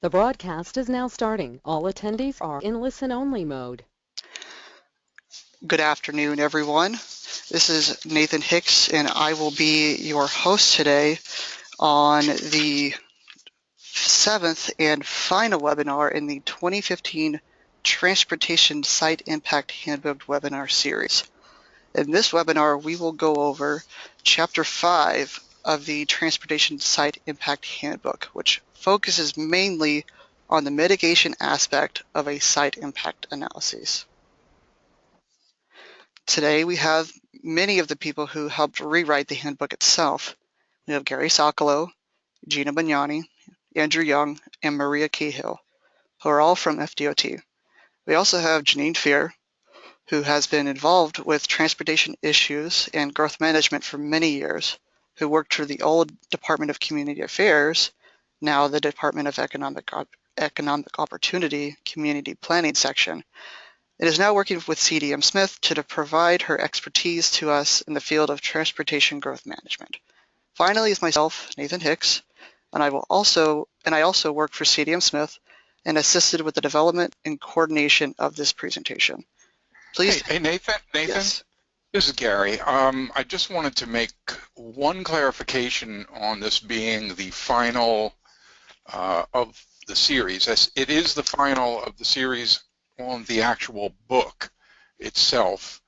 The broadcast is now starting. All attendees are in listen-only mode. Good afternoon, everyone. This is Nathan Hicks, and I will be your host today on the 7th and final webinar in the 2015 Transportation Site Impact Handbook webinar series. In this webinar, we will go over Chapter 5 of the Transportation Site Impact Handbook, which focuses mainly on the mitigation aspect of a site impact analysis. Today we have many of the people who helped rewrite the handbook itself. We have Gary Socolow, Gina Bagnani, Andrew Young, and Maria Cahill, who are all from FDOT. We also have Janine Fear, who has been involved with transportation issues and growth management for many years, who worked for the old Department of Community Affairs, now the Department of Economic Opportunity Community Planning section. It is now working with CDM Smith to provide her expertise to us in the field of transportation growth management. Finally is myself, Nathan Hicks, and I also work for CDM Smith and assisted with the development and coordination of this presentation. Please. Hey Nathan. Yes. This is Gary. I just wanted to make one clarification on this being the final of the series. It is the final of the series on the actual book itself,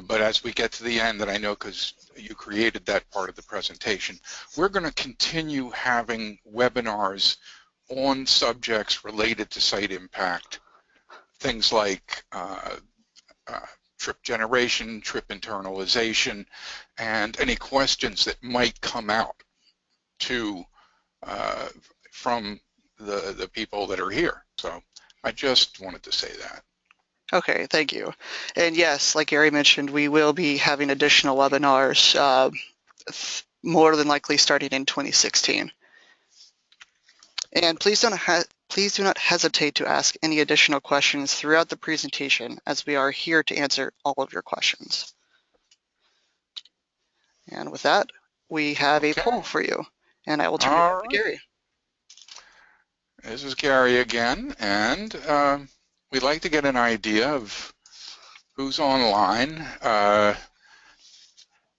but as we get to the end, and I know because you created that part of the presentation, we're going to continue having webinars on subjects related to site impact, things like trip generation, trip internalization, and any questions that might come out from the people that are here. So I just wanted to say that. Okay, thank you. And yes, like Gary mentioned, we will be having additional webinars, more than likely starting in 2016. And please do not hesitate to ask any additional questions throughout the presentation, as we are here to answer all of your questions. And with that, we have a poll for you, and I will turn it over to Gary. This is Gary again, and we'd like to get an idea of who's online,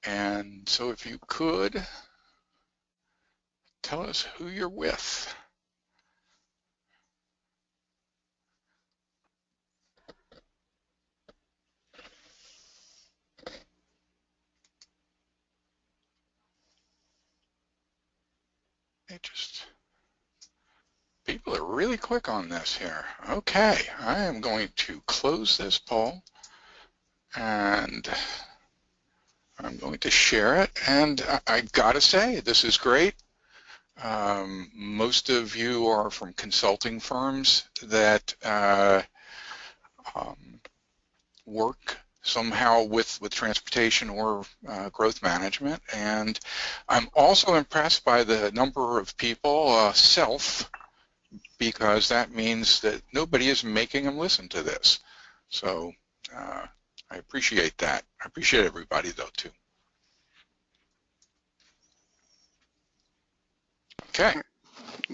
and so if you could tell us who you're with. People are really quick on this here. Okay, I am going to close this poll and I'm going to share it, and I've got to say, this is great. Most of you are from consulting firms that work somehow with transportation or growth management, and I'm also impressed by the number of people because that means that nobody is making them listen to this. So I appreciate that. I appreciate everybody though too. Okay.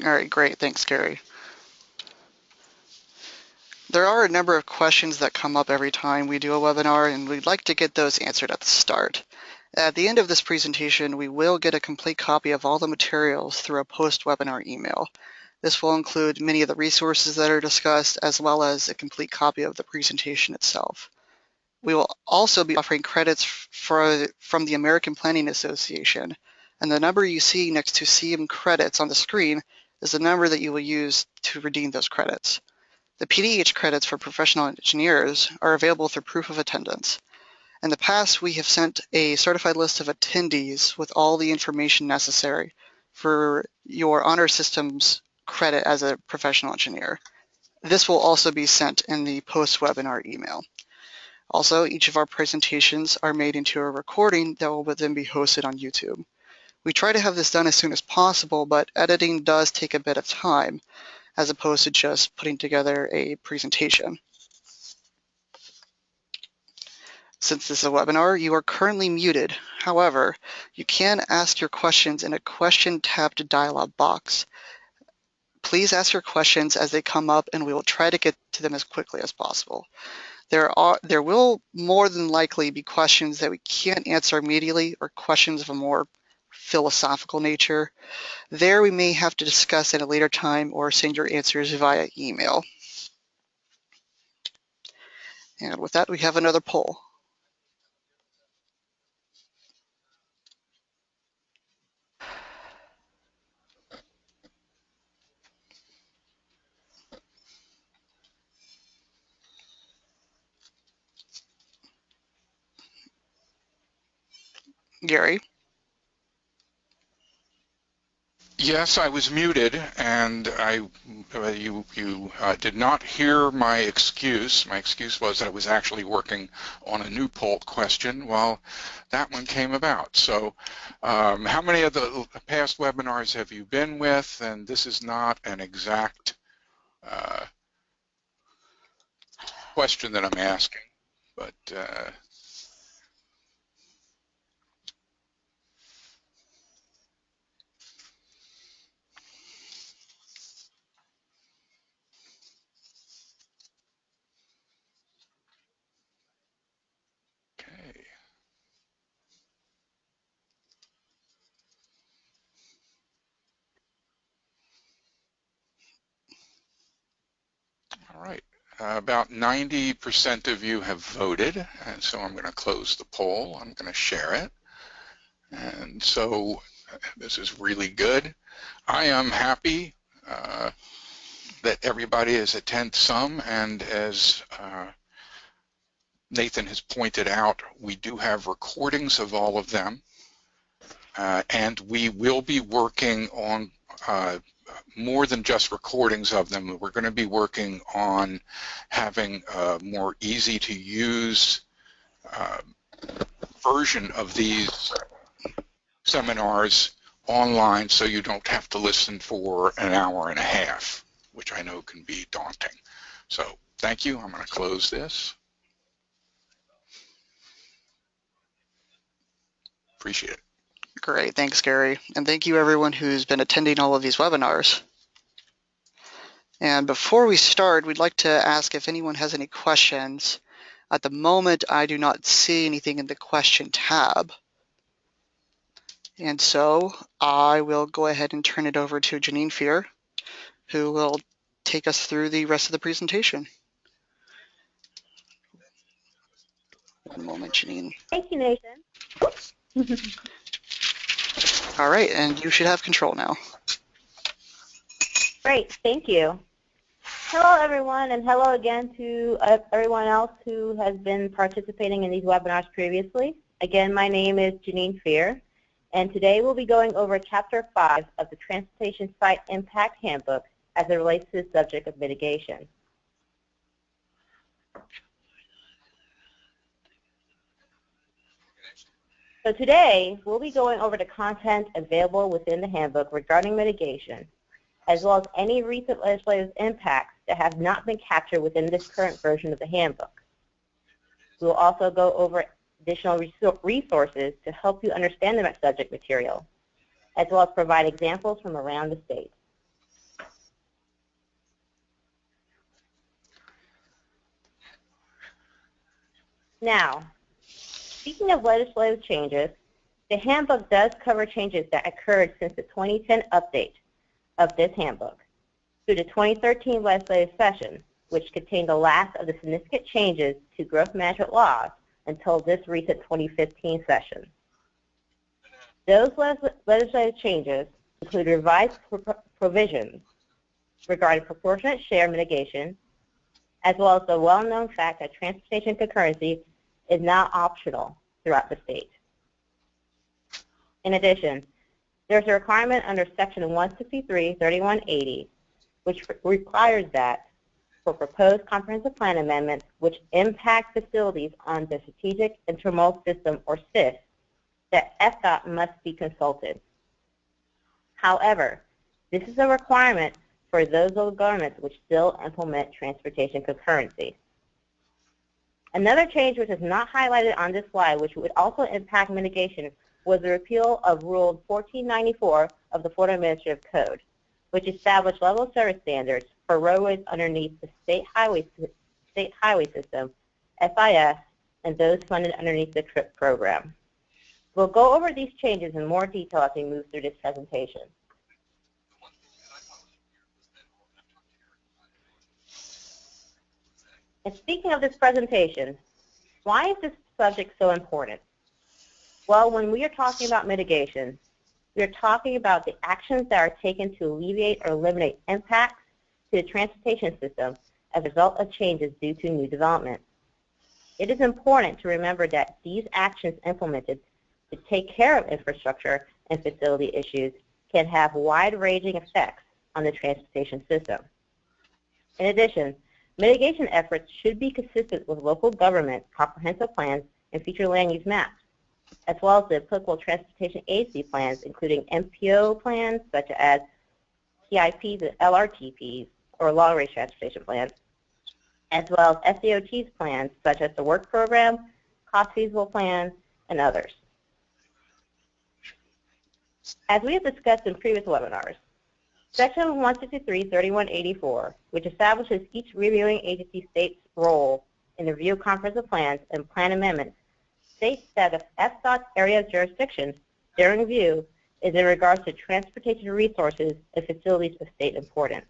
All right, great. Thanks, Gary. There are a number of questions that come up every time we do a webinar, and we'd like to get those answered at the start. At the end of this presentation, we will get a complete copy of all the materials through a post-webinar email. This will include many of the resources that are discussed, as well as a complete copy of the presentation itself. We will also be offering credits from the American Planning Association, and the number you see next to CM credits on the screen is the number that you will use to redeem those credits. The PDH credits for professional engineers are available through proof of attendance. In the past, we have sent a certified list of attendees with all the information necessary for your honor systems credit as a professional engineer. This will also be sent in the post-webinar email. Also, each of our presentations are made into a recording that will then be hosted on YouTube. We try to have this done as soon as possible, but editing does take a bit of time, as opposed to just putting together a presentation. Since this is a webinar, you are currently muted. However, you can ask your questions in a question-tabbed dialog box. please ask your questions as they come up, and we will try to get to them as quickly as possible. There will more than likely be questions that we can't answer immediately, or questions of a more philosophical nature. There we may have to discuss at a later time or send your answers via email. And with that, we have another poll. Gary? Yes, I was muted, and you did not hear my excuse. My excuse was that I was actually working on a new poll question while that one came about. So how many of the past webinars have you been with? And this is not an exact question that I'm asking, but okay. All right. About 90% of you have voted, and so I'm going to close the poll. I'm going to share it. And so this is really good. I am happy that everybody has attended some, and as Nathan has pointed out, we do have recordings of all of them, and we will be working on more than just recordings of them. We're going to be working on having a more easy to use version of these seminars online, so you don't have to listen for an hour and a half, which I know can be daunting. So thank you. I'm going to close this. Appreciate it. Great, thanks, Gary. And thank you everyone who's been attending all of these webinars. And before we start, we'd like to ask if anyone has any questions. At the moment, I do not see anything in the question tab. And so I will go ahead and turn it over to Janine Fear, who will take us through the rest of the presentation. One moment, Janine. Thank you, Nathan. All right, and you should have control now. Great, thank you. Hello, everyone, and hello again to everyone else who has been participating in these webinars previously. Again, my name is Janine Fear, and today we'll be going over Chapter 5 of the Transportation Site Impact Handbook as it relates to the subject of mitigation. So today, we'll be going over the content available within the handbook regarding mitigation, as well as any recent legislative impacts that have not been captured within this current version of the handbook. We'll also go over additional resources to help you understand the subject material, as well as provide examples from around the state. Now, speaking of legislative changes, the handbook does cover changes that occurred since the 2010 update of this handbook through the 2013 legislative session, which contained the last of the significant changes to growth management laws until this recent 2015 session. Those legislative changes include revised provisions regarding proportionate share mitigation, as well as the well-known fact that transportation concurrency is now optional throughout the state. In addition, there's a requirement under Section 163-3180, which requires that for proposed comprehensive plan amendments which impact facilities on the Strategic Intermodal System, or SIS, that FDOT must be consulted. However, this is a requirement for those local governments which still implement transportation concurrency. Another change which is not highlighted on this slide, which would also impact mitigation, was the repeal of Rule 1494 of the Florida Administrative Code, which established level service standards for roadways underneath the state highway system, SIS, and those funded underneath the TRIP program. We'll go over these changes in more detail as we move through this presentation. And speaking of this presentation, why is this subject so important? Well, when we are talking about mitigation, we are talking about the actions that are taken to alleviate or eliminate impacts to the transportation system as a result of changes due to new development. It is important to remember that these actions implemented to take care of infrastructure and facility issues can have wide-ranging effects on the transportation system. In addition, mitigation efforts should be consistent with local government comprehensive plans and future land use maps, as well as the applicable transportation agency plans, including MPO plans such as TIPs and LRTPs, or long-range transportation plans, as well as SDOT's plans such as the work program, cost feasible plans, and others. As we have discussed in previous webinars, Section 163-3184, which establishes each reviewing agency state's role in the review of comprehensive plans and plan amendments, states that if FDOT's area of jurisdiction during review is in regards to transportation resources and facilities of state importance.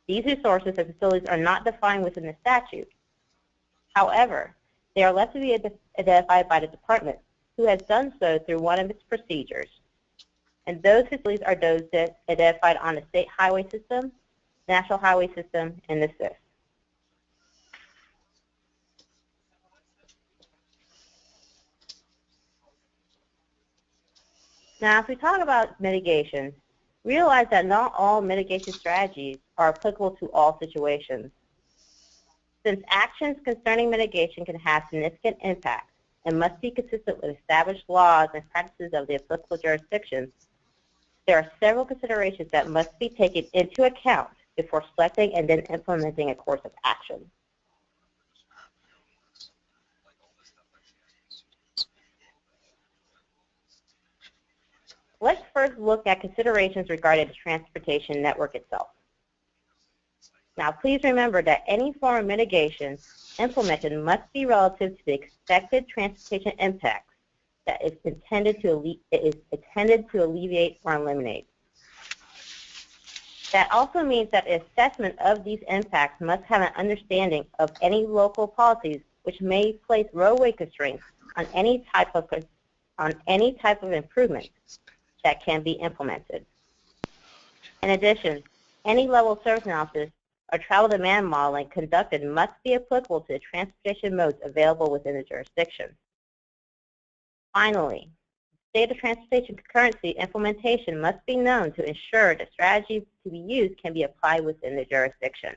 These resources and facilities are not defined within the statute. However, they are left to be identified by the department, who has done so through one of its procedures. And those facilities are those that are identified on the state highway system, national highway system, and the SIS. Now, if we talk about mitigation, realize that not all mitigation strategies are applicable to all situations. Since actions concerning mitigation can have significant impacts and must be consistent with established laws and practices of the applicable jurisdictions, there are several considerations that must be taken into account before selecting and then implementing a course of action. Let's first look at considerations regarding the transportation network itself. Now, please remember that any form of mitigation implemented must be relative to the expected transportation impacts that is intended to alleviate or eliminate. That also means that the assessment of these impacts must have an understanding of any local policies which may place roadway constraints on any type of improvement that can be implemented. In addition, any level of service analysis or travel demand modeling conducted must be applicable to the transportation modes available within the jurisdiction. Finally, state of transportation concurrency implementation must be known to ensure the strategy to be used can be applied within the jurisdiction.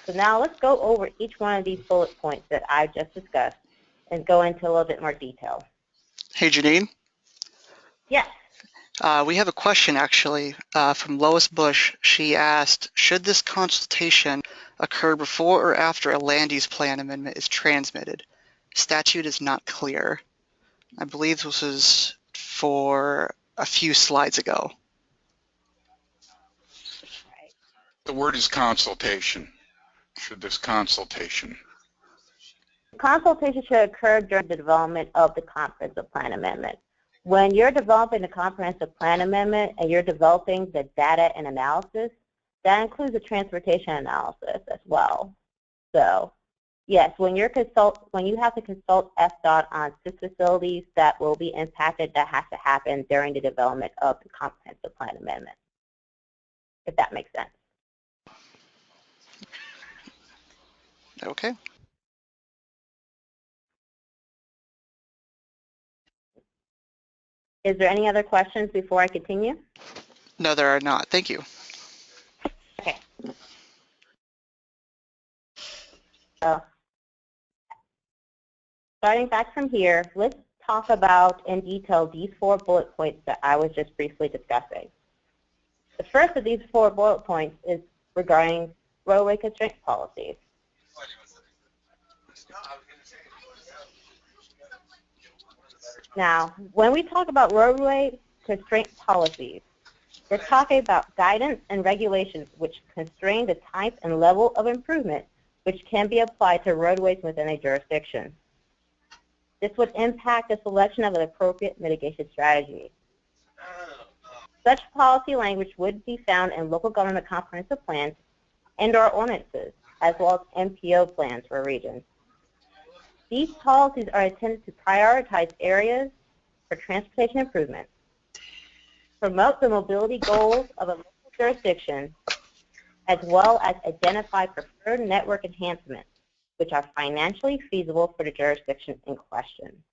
So now let's go over each one of these bullet points that I just discussed and go into a little bit more detail. Hey, Janine. Yes. We have a question actually from Lois Bush. She asked, should this consultation occur before or after a land use plan amendment is transmitted? Statute is not clear. I believe this was for a few slides ago. The word is consultation. Should this consultation? Consultation should occur during the development of the comprehensive plan amendment. When you're developing the comprehensive plan amendment and you're developing the data and analysis, that includes the transportation analysis as well. So, yes, when you have to consult FDOT on SIS facilities that will be impacted, that has to happen during the development of the comprehensive plan amendment, if that makes sense. Okay. Is there any other questions before I continue? No, there are not. Thank you. Okay. So, starting back from here, let's talk about in detail these 4 bullet points that I was just briefly discussing. The first of these 4 bullet points is regarding roadway constraint policies. Now, when we talk about roadway constraint policies, We're talking about guidance and regulations which constrain the type and level of improvement which can be applied to roadways within a jurisdiction. This would impact the selection of an appropriate mitigation strategy. Such policy language would be found in local government comprehensive plans and/or ordinances, as well as MPO plans for regions. These policies are intended to prioritize areas for transportation improvement, promote the mobility goals of a local jurisdiction, as well as identify preferred network enhancements, which are financially feasible for the jurisdiction in question.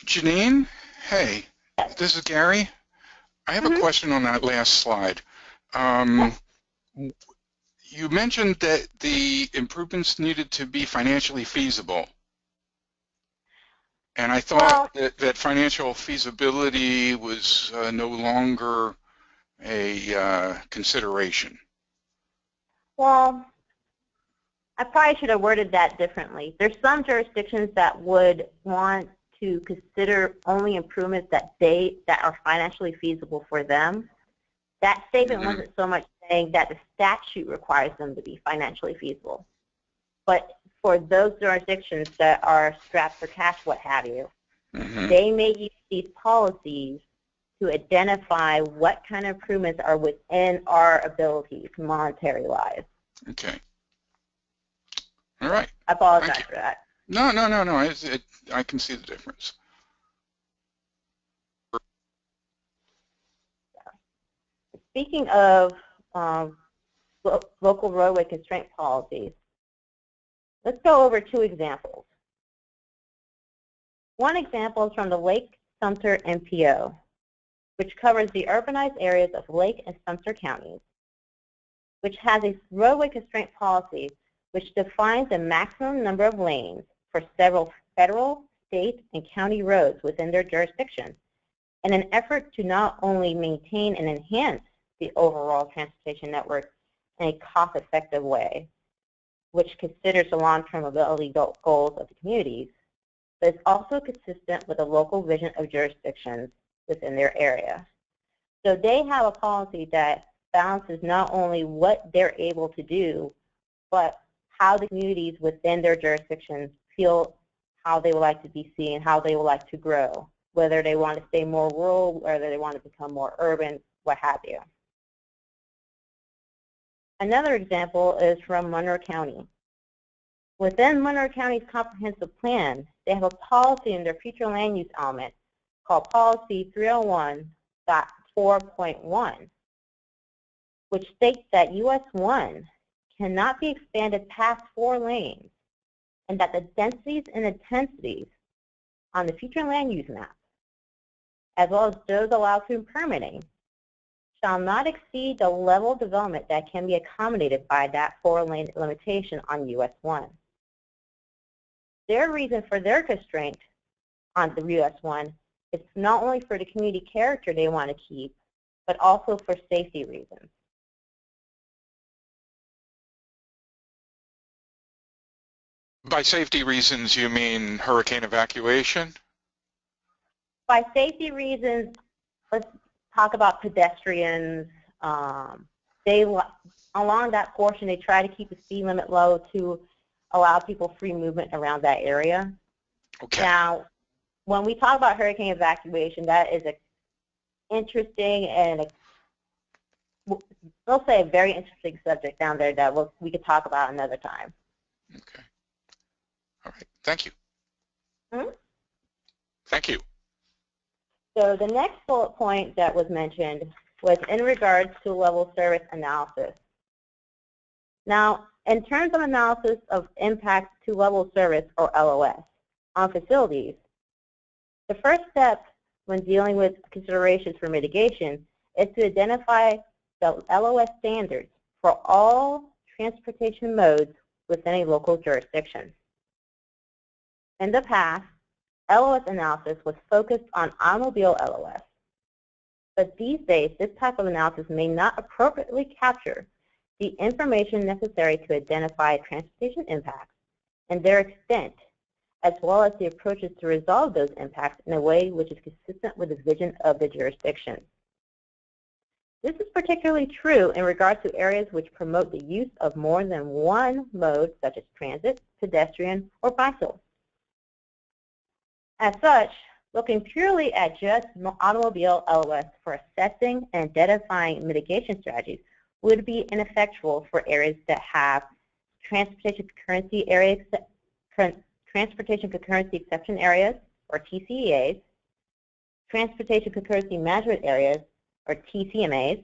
Janine, hey, this is Gary. I have a question on that last slide. You mentioned that the improvements needed to be financially feasible. And I thought that financial feasibility was no longer a consideration. Well, I probably should have worded that differently. There's some jurisdictions that would want to consider only improvements that are financially feasible for them. That statement wasn't so much saying that the statute requires them to be financially feasible. But for those jurisdictions that are strapped for cash, what have you, they may use these policies to identify what kind of improvements are within our abilities, monetary-wise. Okay. All right. I apologize for that. No. I can see the difference. Speaking of local roadway constraint policies, let's go over two examples. One example is from the Lake Sumter MPO, which covers the urbanized areas of Lake and Sumter counties, which has a roadway constraint policy which defines a maximum number of lanes for several federal, state, and county roads within their jurisdiction in an effort to not only maintain and enhance the overall transportation network in a cost-effective way, which considers the long-term mobility goals of the communities, but is also consistent with the local vision of jurisdictions within their area. So they have a policy that balances not only what they're able to do, but how the communities within their jurisdictions feel how they would like to be seen, how they would like to grow, whether they want to stay more rural, whether they want to become more urban, what have you. Another example is from Monroe County. Within Monroe County's comprehensive plan, they have a policy in their future land use element called Policy 301.4.1, which states that US 1 cannot be expanded past 4 lanes, and that the densities and intensities on the future land use map, as well as those allowed through permitting, shall not exceed the level of development that can be accommodated by that 4-lane limitation on US 1. Their reason for their constraint on the US 1 is not only for the community character they want to keep, but also for safety reasons. By safety reasons, you mean hurricane evacuation? By safety reasons, let's talk about pedestrians. Along that portion, they try to keep the speed limit low to allow people free movement around that area. Okay. Now, when we talk about hurricane evacuation, that is an interesting and we'll say a very interesting subject down there that we could talk about another time. Okay. All right. Thank you. Mm-hmm. Thank you. So the next bullet point that was mentioned was in regards to level service analysis. Now, in terms of analysis of impacts to level service, or LOS, on facilities, the first step when dealing with considerations for mitigation is to identify the LOS standards for all transportation modes within a local jurisdiction. In the past, LOS analysis was focused on automobile LOS, but these days this type of analysis may not appropriately capture the information necessary to identify transportation impacts and their extent, as well as the approaches to resolve those impacts in a way which is consistent with the vision of the jurisdiction. This is particularly true in regards to areas which promote the use of more than one mode, such as transit, pedestrian, or bicycle. As such, looking purely at just automobile LOS for assessing and identifying mitigation strategies would be ineffectual for areas that have transportation concurrency exception areas, or TCEAs, transportation concurrency management areas, or TCMAs,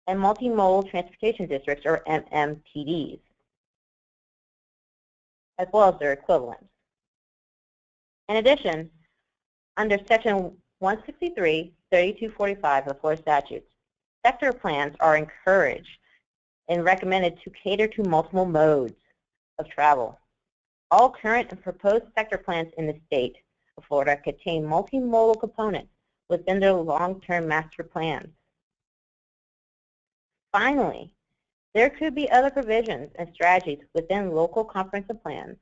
and multimodal transportation districts, or MMTDs, as well as their equivalents. In addition, under Section 163, 3245 of the Florida statutes, sector plans are encouraged and recommended to cater to multiple modes of travel. All current and proposed sector plans in the state of Florida contain multimodal components within their long-term master plans. Finally, there could be other provisions and strategies within local comprehensive plans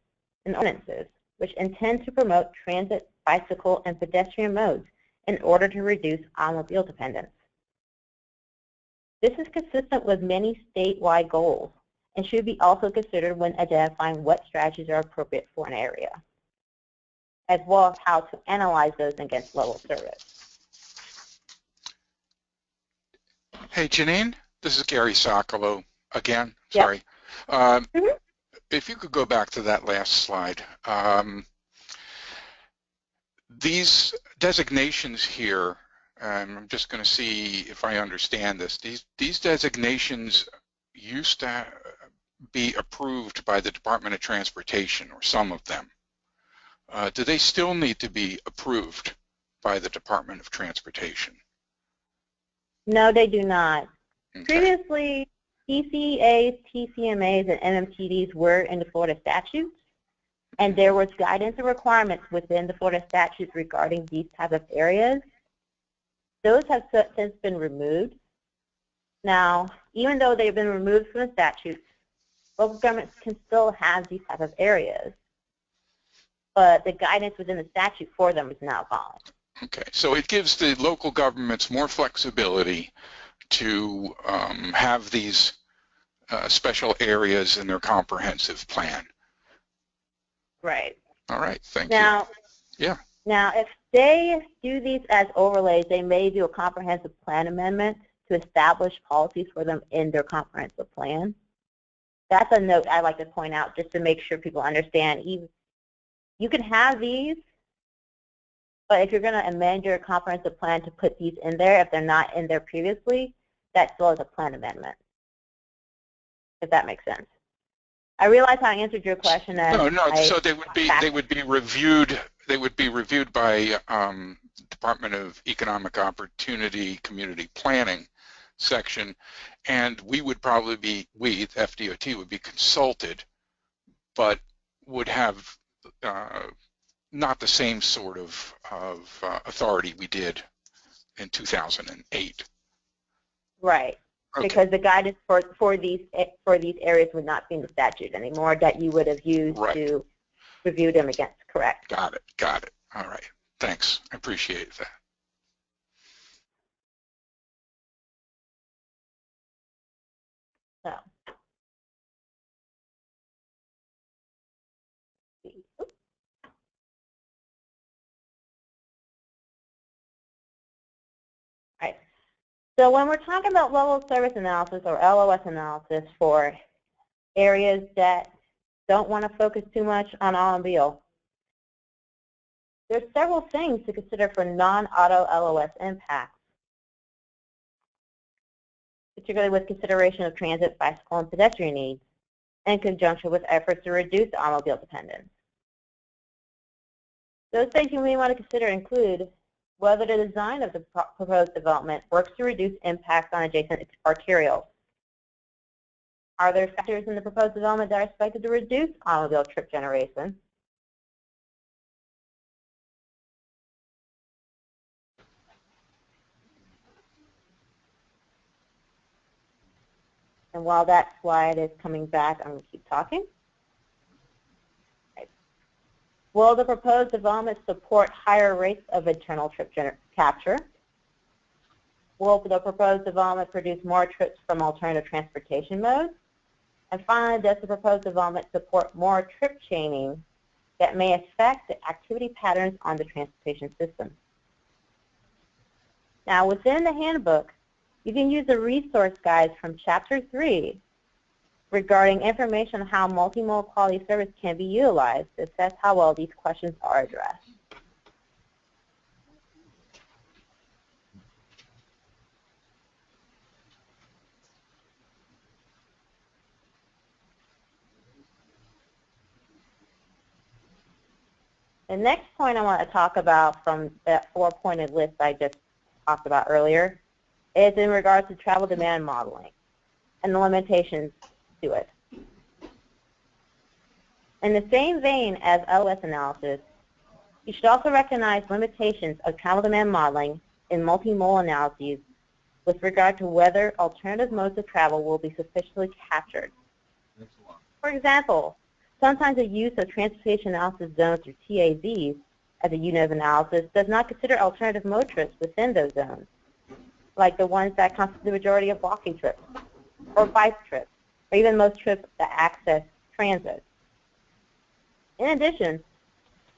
and ordinances which intend to promote transit, bicycle, and pedestrian modes in order to reduce automobile dependence. This is consistent with many statewide goals and should be also considered when identifying what strategies are appropriate for an area, as well as how to analyze those against level of service. Hey, Janine, this is Gary Socolo again. Sorry. Yep. If you could go back to that last slide. These designations here, and I'm just going to see if I understand this. These designations used to be approved by the Department of Transportation, or some of them. Do they still need to be approved by the Department of Transportation? No, they do not. Okay. Previously, TCEAs, TCMAs, and MMTDs were in the Florida statutes, and there was guidance and requirements within the Florida statutes regarding these types of areas. Those have since been removed. Now, even though they've been removed from the statutes, local governments can still have these types of areas, but the guidance within the statute for them is now gone. Okay, so it gives the local governments more flexibility to have these special areas in their comprehensive plan. Right. All right, thank you. Yeah. Now, if they do these as overlays, they may do a comprehensive plan amendment to establish policies for them in their comprehensive plan. That's a note I like to point out just to make sure people understand. You can have these, but if you're going to amend your comprehensive plan to put these in there, if they're not in there previously, that still is a plan amendment, if that makes sense. I realize I answered your question. No. So they would be reviewed. They would be reviewed by Department of Economic Opportunity Community Planning section, and we would probably be, FDOT would be consulted, but would have not the same sort of authority we did in 2008. Right. Okay. Because the guidance for these areas would not be in the statute anymore that you would have used to review them against. Correct. Got it. All right. Thanks. I appreciate that. So. Right. So when we're talking about level of service analysis or LOS analysis for areas that don't want to focus too much on automobile, there's several things to consider for non-auto LOS impacts, particularly with consideration of transit, bicycle, and pedestrian needs, in conjunction with efforts to reduce automobile dependence. Those things you may want to consider include whether the design of the proposed development works to reduce impacts on adjacent arterials. Are there factors in the proposed development that are expected to reduce automobile trip generation? And while that slide is coming back, I'm going to keep talking. Right. Will the proposed development support higher rates of internal trip capture? Will the proposed development produce more trips from alternative transportation modes? And finally, does the proposed development support more trip chaining that may affect the activity patterns on the transportation system? Now, within the handbook, you can use the resource guides from Chapter 3 regarding information on how multimodal quality service can be utilized to assess how well these questions are addressed. The next point I want to talk about from that four-pointed list I just talked about earlier is in regards to travel demand modeling and the limitations to it. In the same vein as LOS analysis, you should also recognize limitations of travel demand modeling in multimodal analyses with regard to whether alternative modes of travel will be sufficiently captured. For example, sometimes the use of transportation analysis zones or TAZs as a unit of analysis does not consider alternative mode trips within those zones, like the ones that constitute the majority of walking trips, or bike trips, or even most trips that access transit. In addition,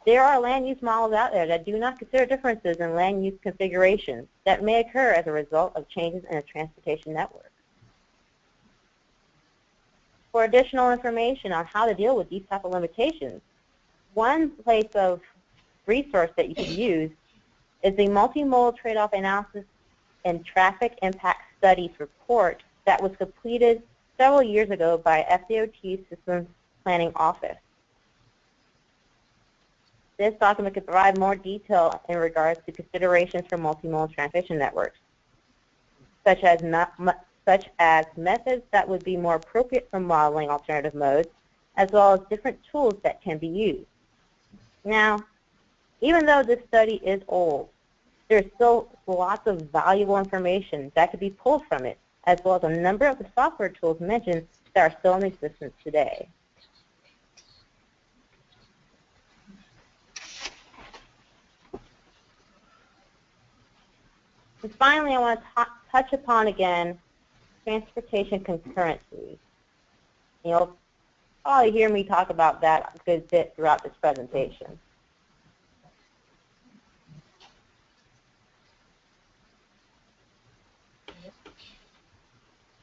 there are land use models out there that do not consider differences in land use configurations that may occur as a result of changes in a transportation network. For additional information on how to deal with these type of limitations, one place of resource that you could use is the Multimodal Trade-off Analysis and Traffic Impact Studies report that was completed several years ago by FDOT Systems Planning Office. This document could provide more detail in regards to considerations for multimodal transportation networks, such as methods that would be more appropriate for modeling alternative modes, as well as different tools that can be used. Now, even though this study is old, there's still lots of valuable information that could be pulled from it, as well as a number of the software tools mentioned that are still in existence today. And finally, I want to touch upon again transportation concurrency. You'll probably hear me talk about that a good bit throughout this presentation.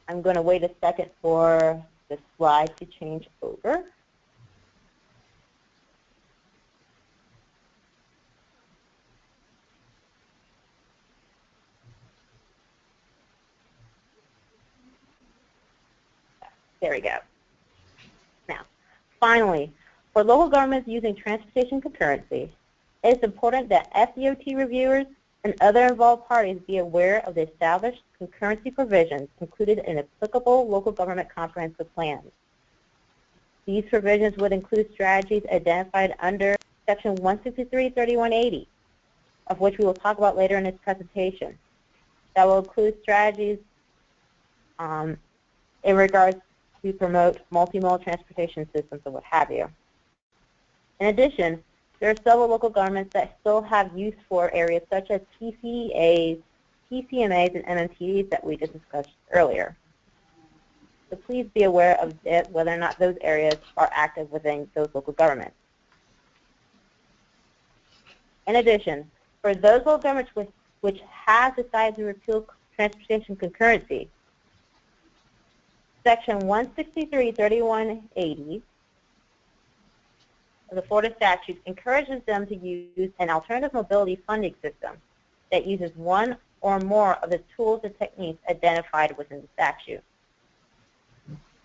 I'm going to wait a second for the slide to change over. There we go. Now, finally, for local governments using transportation concurrency, it is important that FDOT reviewers and other involved parties be aware of the established concurrency provisions included in applicable local government comprehensive plans. These provisions would include strategies identified under Section 163-3180, of which we will talk about later in this presentation. That will include strategies in regards to promote multimodal transportation systems and what have you. In addition, there are several local governments that still have use for areas such as TCEAs, TCMAs, and MMTDs that we just discussed earlier. So please be aware of whether or not those areas are active within those local governments. In addition, for those local governments which have decided to repeal transportation concurrency, Section 163-3180 of the Florida statute encourages them to use an alternative mobility funding system that uses one or more of the tools and techniques identified within the statute.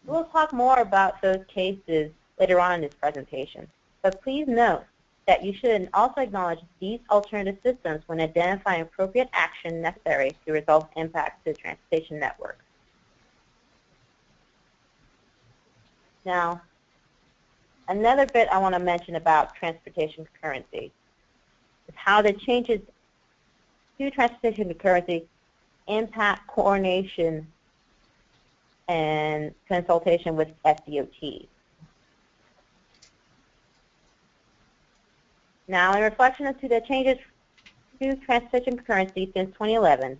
We'll talk more about those cases later on in this presentation, but please note that you should also acknowledge these alternative systems when identifying appropriate action necessary to resolve impacts to the transportation network. Now, another bit I want to mention about transportation concurrency is how the changes to transportation concurrency impact coordination and consultation with SDOT. Now, in reflection to the changes to transportation currency since 2011,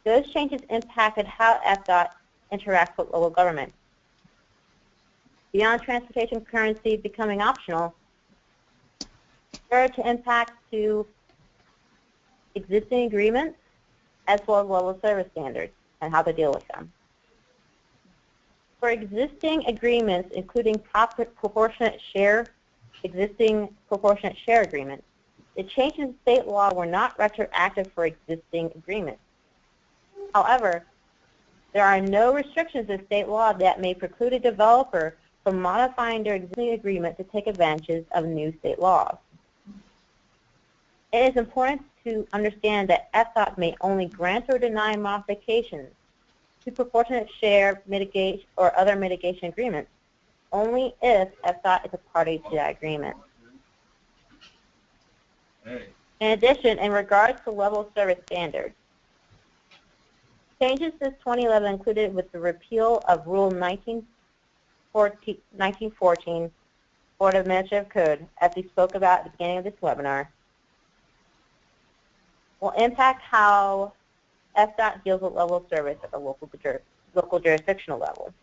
those changes impacted how FDOT interacts with local government. Beyond transportation currency becoming optional, there are impacts to existing agreements as well as level of service standards and how to deal with them. For existing agreements, including proportionate share, existing proportionate share agreements, the changes in state law were not retroactive for existing agreements. However, there are no restrictions in state law that may preclude a developer from modifying their existing agreement to take advantage of new state laws. It is important to understand that FDOT may only grant or deny modifications to proportionate share, mitigation, or other mitigation agreements only if FDOT is a party to that agreement. In addition, in regards to level of service standards, changes since 2011 included with the repeal of Rule 1914 Board of Administrative Code, as we spoke about at the beginning of this webinar, will impact how FDOT deals with level of service at the local jurisdictional level.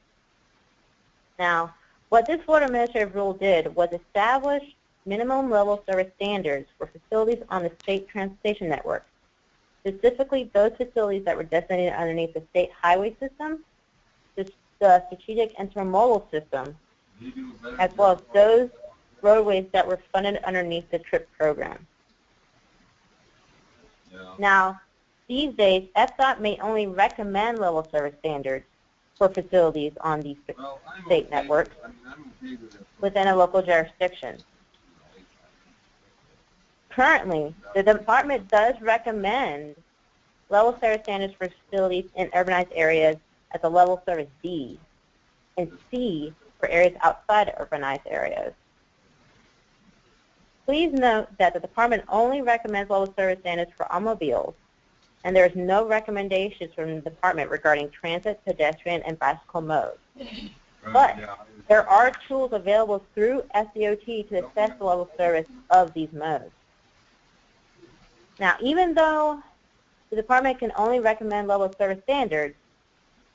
Now, what this Board of Administrative Rule did was establish minimum level service standards for facilities on the state transportation network, specifically those facilities that were designated underneath the state highway system, the strategic intermodal system, as well as those roadways that were funded underneath the TRIP program. Now, these days, FDOT may only recommend level service standards for facilities on these state networks within a local jurisdiction. Currently, the department does recommend level service standards for facilities in urbanized areas at the level service D and C for areas outside of urbanized areas. Please note that the department only recommends level service standards for automobiles, and there is no recommendations from the department regarding transit, pedestrian, and bicycle modes. But there are tools available through SDOT to assess the level of service of these modes. Now, even though the department can only recommend level of service standards,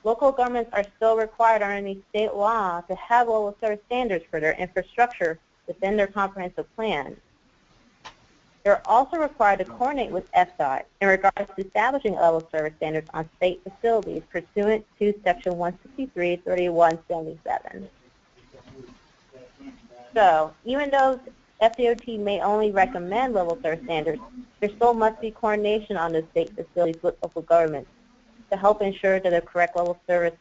local governments are still required underneath state law to have level of service standards for their infrastructure within their comprehensive plan. They're also required to coordinate with FDOT in regards to establishing level service standards on state facilities pursuant to Section 163-3177. So, even though FDOT may only recommend level service standards, there still must be coordination on those state facilities with local governments to help ensure that the correct level of service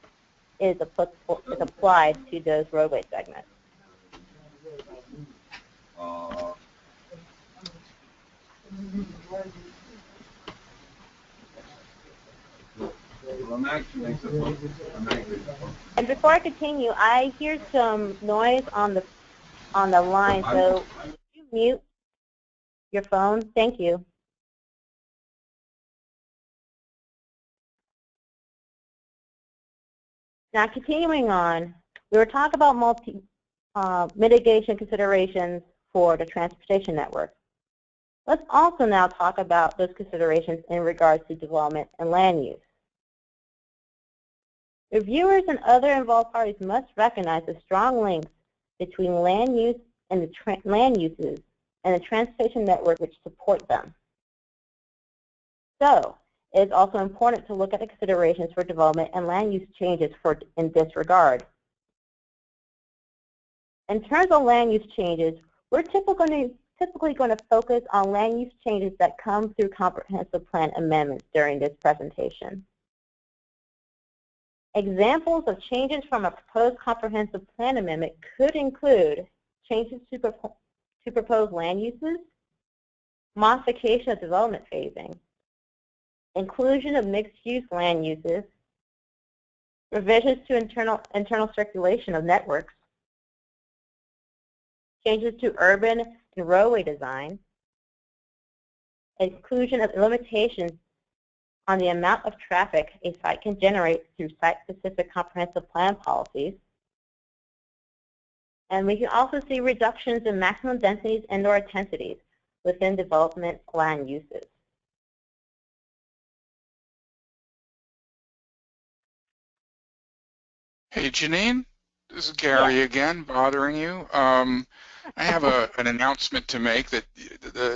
is applied to those roadway segments. And before I continue, I hear some noise on the line, so could you mute your phone? Thank you. Now, continuing on, we were talking about mitigation considerations for the transportation network. Let's also now talk about those considerations in regards to development and land use. Reviewers and other involved parties must recognize the strong links between land use and the land uses and the transportation network which support them. So, it is also important to look at the considerations for development and land use changes in this regard. In terms of land use changes, we're typically going to focus on land use changes that come through comprehensive plan amendments during this presentation. Examples of changes from a proposed comprehensive plan amendment could include changes to proposed land uses, modification of development phasing, inclusion of mixed-use land uses, revisions to internal circulation of networks, changes to urban and roadway design, inclusion of limitations on the amount of traffic a site can generate through site-specific comprehensive plan policies. And we can also see reductions in maximum densities and/or intensities within development land uses. Hey, Janine, this is Gary again, bothering you. I have an announcement to make that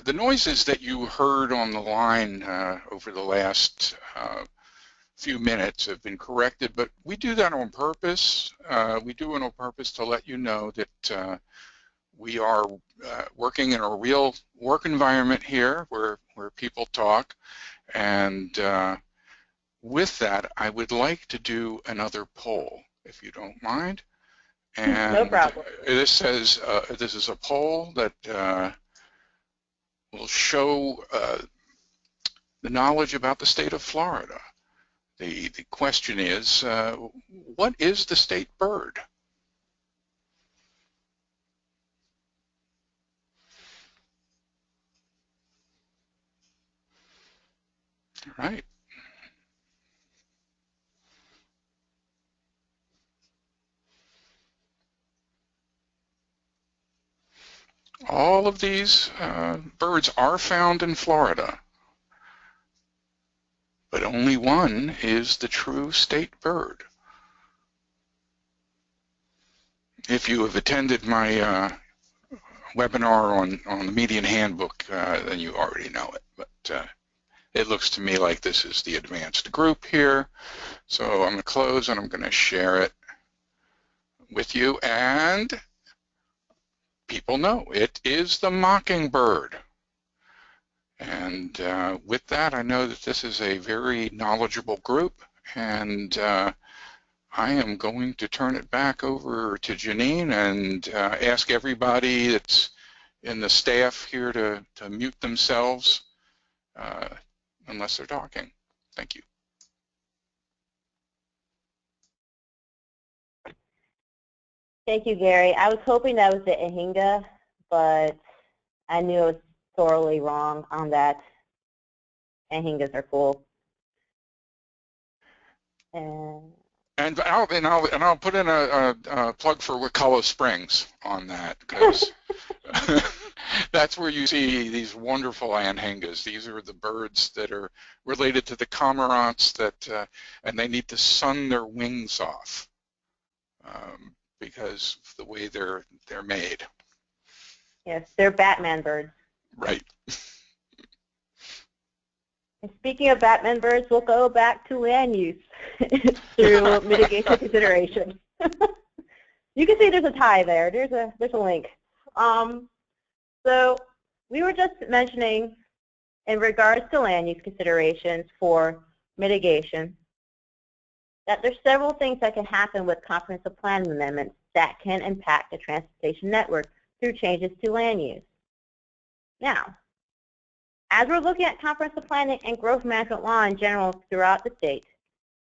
the noises that you heard on the line over the last few minutes have been corrected, but we do that on purpose. We do it on purpose to let you know that we are working in a real work environment here where people talk. And with that, I would like to do another poll, if you don't mind. And no problem. This says this is a poll that will show the knowledge about the state of Florida. The question is, what is the state bird? All right. All of these birds are found in Florida, but only one is the true state bird. If you have attended my webinar on the Median Handbook, then you already know it. But it looks to me like this is the advanced group here. So I'm going to close and I'm going to share it with you. And people know it is the mockingbird. And with that, I know that this is a very knowledgeable group, and I am going to turn it back over to Janine and ask everybody that's in the staff here to mute themselves unless they're talking. Thank you. Thank you, Gary. I was hoping that was the Ahinga, but I knew I was thoroughly wrong on that. Ahingas are cool. And I'll put in a plug for Wakulla Springs on that, because that's where you see these wonderful anhingas. These are the birds that are related to the cormorants that, and they need to sun their wings off because of the way they're made. Yes, they're Batman birds. Right. And speaking of Batman birds, we'll go back to land use through mitigation consideration. You can see there's a tie there. There's a link. So we were just mentioning in regards to land use considerations for mitigation that there's several things that can happen with comprehensive plan amendments that can impact the transportation network through changes to land use. Now, as we're looking at comprehensive planning and growth management law in general throughout the state,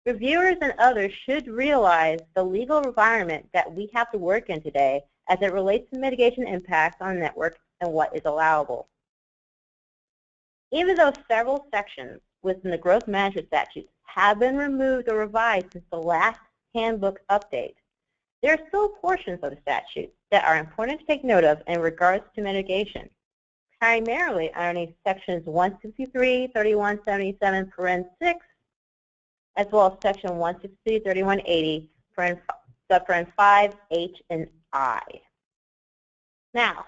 reviewers and others should realize the legal environment that we have to work in today as it relates to mitigation impacts on the network and what is allowable. Even though several sections within the growth management statutes have been removed or revised since the last handbook update, there are still portions of the statute that are important to take note of in regards to mitigation, primarily underneath sections 163, 3177, paren 6, as well as section 163, 3180, subparen 5, H, and I. Now,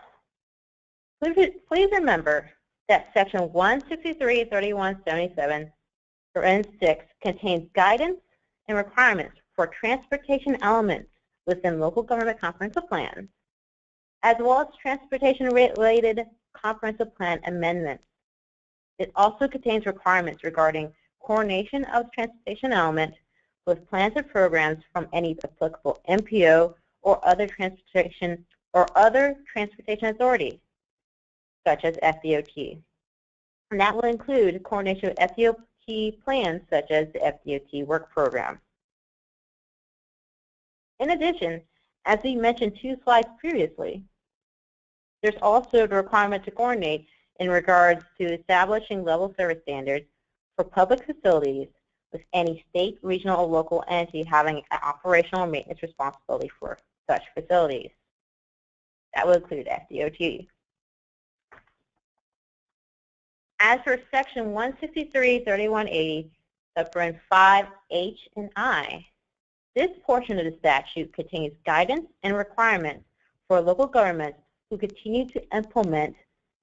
please remember that section 163, 3177, paren 6 contains guidance and requirements for transportation elements within local government comprehensive plans, as well as transportation-related comprehensive plan amendments. It also contains requirements regarding coordination of transportation element with plans and programs from any applicable MPO or other transportation authority, such as FDOT. And that will include coordination with FDOT plans, such as the FDOT work program. In addition, as we mentioned 2 slides previously, there's also the requirement to coordinate in regards to establishing level service standards for public facilities with any state, regional, or local entity having an operational or maintenance responsibility for such facilities. That would include FDOT. As for Section 163-3180, subparen 5H and I, this portion of the statute contains guidance and requirements for local governments who continue to implement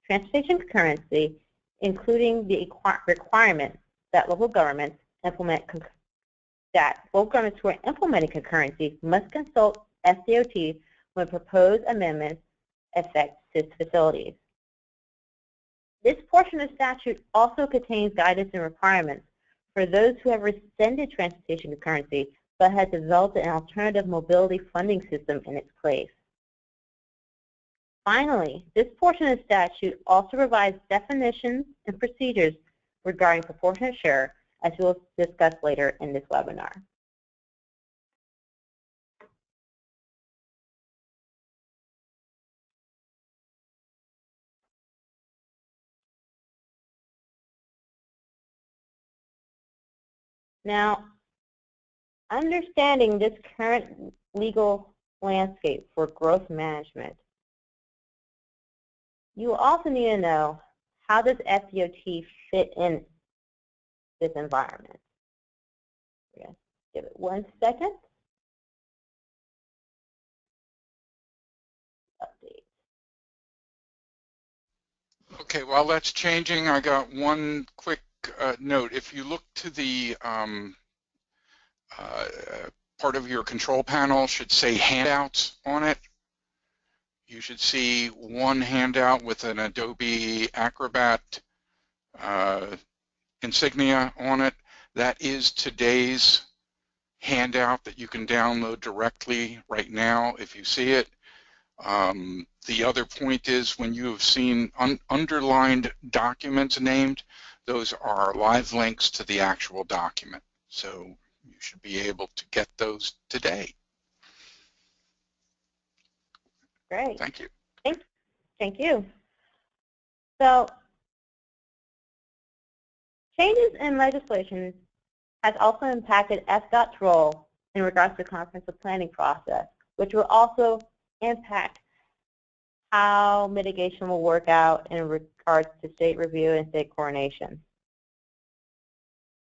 transportation concurrency, including the requirement that local governments who are implementing concurrency must consult FDOT when proposed amendments affect its facilities. This portion of statute also contains guidance and requirements for those who have rescinded transportation concurrency but have developed an alternative mobility funding system in its place. Finally, this portion of statute also provides definitions and procedures regarding proportionate share, as we will discuss later in this webinar. Now, understanding this current legal landscape for growth management, you also need to know, how does FDOT fit in this environment? We're going to give it 1 second. Update. Okay, while that's changing, I got one quick note. If you look to the part of your control panel, should say handouts on it. You should see one handout with an Adobe Acrobat insignia on it. That is today's handout that you can download directly right now if you see it. The other point is, when you have seen underlined documents named, those are live links to the actual document. So you should be able to get those today. Great. Thank you. Thank you. So, changes in legislation has also impacted FDOT's role in regards to the comprehensive planning process, which will also impact how mitigation will work out in regards to state review and state coordination.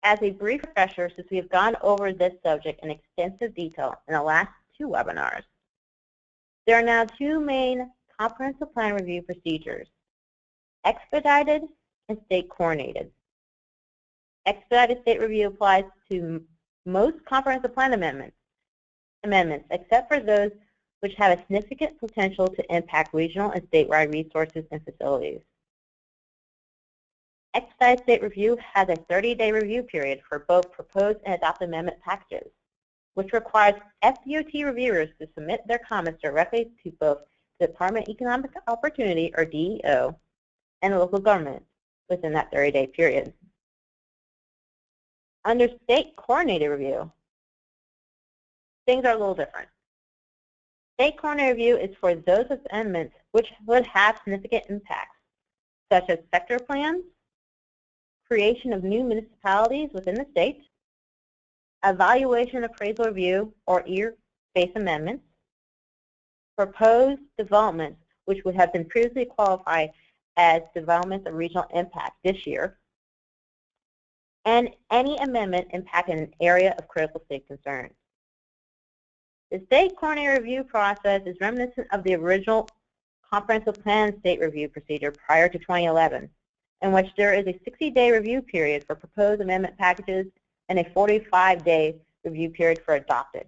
As a brief refresher, since we have gone over this subject in extensive detail in the last 2 webinars, there are now 2 main comprehensive plan review procedures: expedited and state coordinated. Expedited state review applies to most comprehensive plan amendments except for those which have a significant potential to impact regional and statewide resources and facilities. Expedited state review has a 30-day review period for both proposed and adopted amendment packages, which requires FDOT reviewers to submit their comments directly to both the Department of Economic Opportunity, or DEO, and the local government within that 30-day period. Under state coordinated review, things are a little different. State coordinated review is for those amendments which would have significant impacts, such as sector plans, creation of new municipalities within the state, evaluation appraisal review or EAR-based amendments, proposed developments which would have been previously qualified as developments of regional impact this year, and any amendment impacting an area of critical state concern. The state coordinated review process is reminiscent of the original comprehensive plan state review procedure prior to 2011, in which there is a 60-day review period for proposed amendment packages and a 45-day review period for adopted.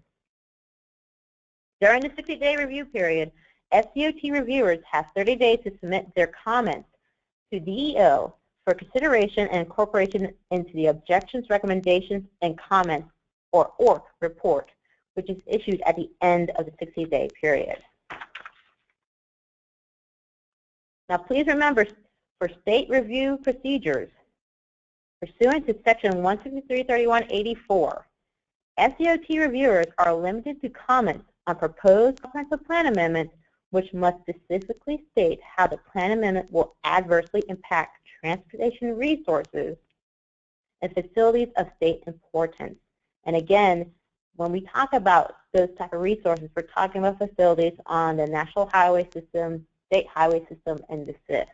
During the 60-day review period, FDOT reviewers have 30 days to submit their comments to DEO for consideration and incorporation into the objections, recommendations, and comments, or ORC report, which is issued at the end of the 60-day period. Now, please remember, for state review procedures, pursuant to Section 163-3184, FDOT reviewers are limited to comments on proposed comprehensive plan amendments which must specifically state how the plan amendment will adversely impact transportation resources and facilities of state importance. And again, when we talk about those type of resources, we're talking about facilities on the national highway system, state highway system, and the CIS.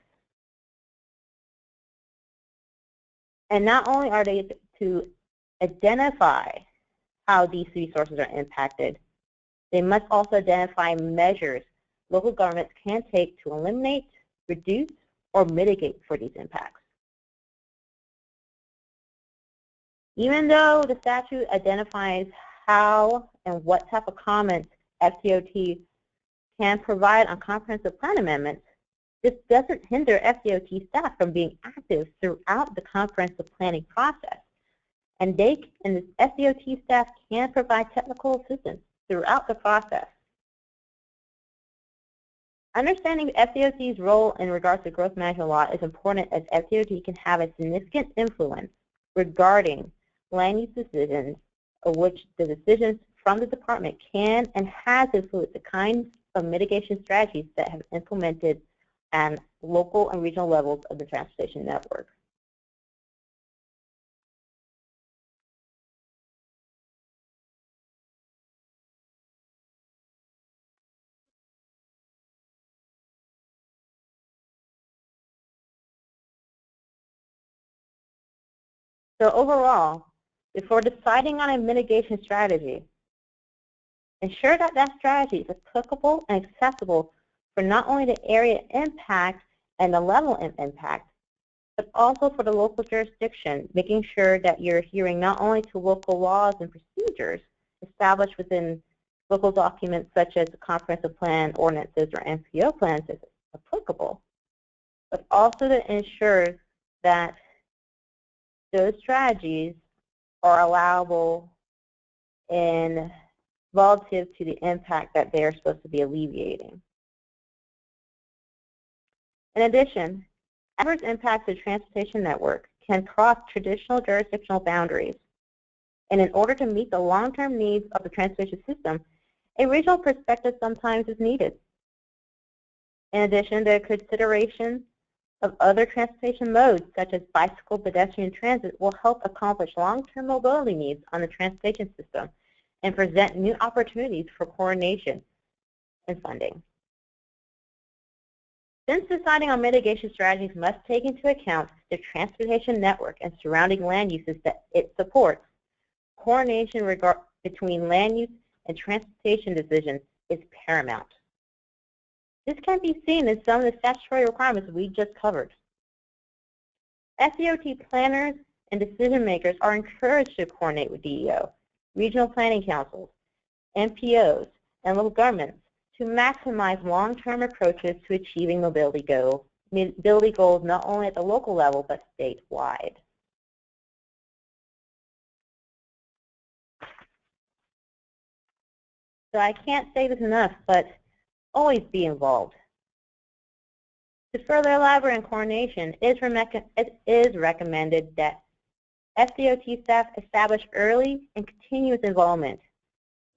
And not only are they to identify how these resources are impacted, they must also identify measures local governments can take to eliminate, reduce, or mitigate for these impacts. Even though the statute identifies how and what type of comments FDOT can provide on comprehensive plan amendments, this doesn't hinder FDOT staff from being active throughout the comprehensive planning process. And the FDOT staff can provide technical assistance throughout the process. Understanding FDOT's role in regards to growth management law is important, as FDOT can have a significant influence regarding land use decisions, of which the decisions from the department can and has influenced the kinds of mitigation strategies that have implemented at local and regional levels of the transportation network. So overall, before deciding on a mitigation strategy, ensure that that strategy is applicable and accessible for not only the area impact and the level of impact, but also for the local jurisdiction, making sure that you're adhering not only to local laws and procedures established within local documents such as the comprehensive plan, ordinances, or MPO plans as applicable, but also to ensure that those strategies are allowable in relative to the impact that they are supposed to be alleviating. In addition, adverse impacts of the transportation network can cross traditional jurisdictional boundaries. And in order to meet the long-term needs of the transportation system, a regional perspective sometimes is needed. In addition, the consideration of other transportation modes, such as bicycle, pedestrian transit, will help accomplish long-term mobility needs on the transportation system and present new opportunities for coordination and funding. Since deciding on mitigation strategies must take into account the transportation network and surrounding land uses that it supports, coordination between land use and transportation decisions is paramount. This can be seen in some of the statutory requirements we just covered. FDOT planners and decision makers are encouraged to coordinate with DEO, regional planning councils, MPOs, and local governments to maximize long-term approaches to achieving mobility goals not only at the local level but statewide. So I can't say this enough, but always be involved. To further elaborate on coordination, it is recommended that FDOT staff establish early and continuous involvement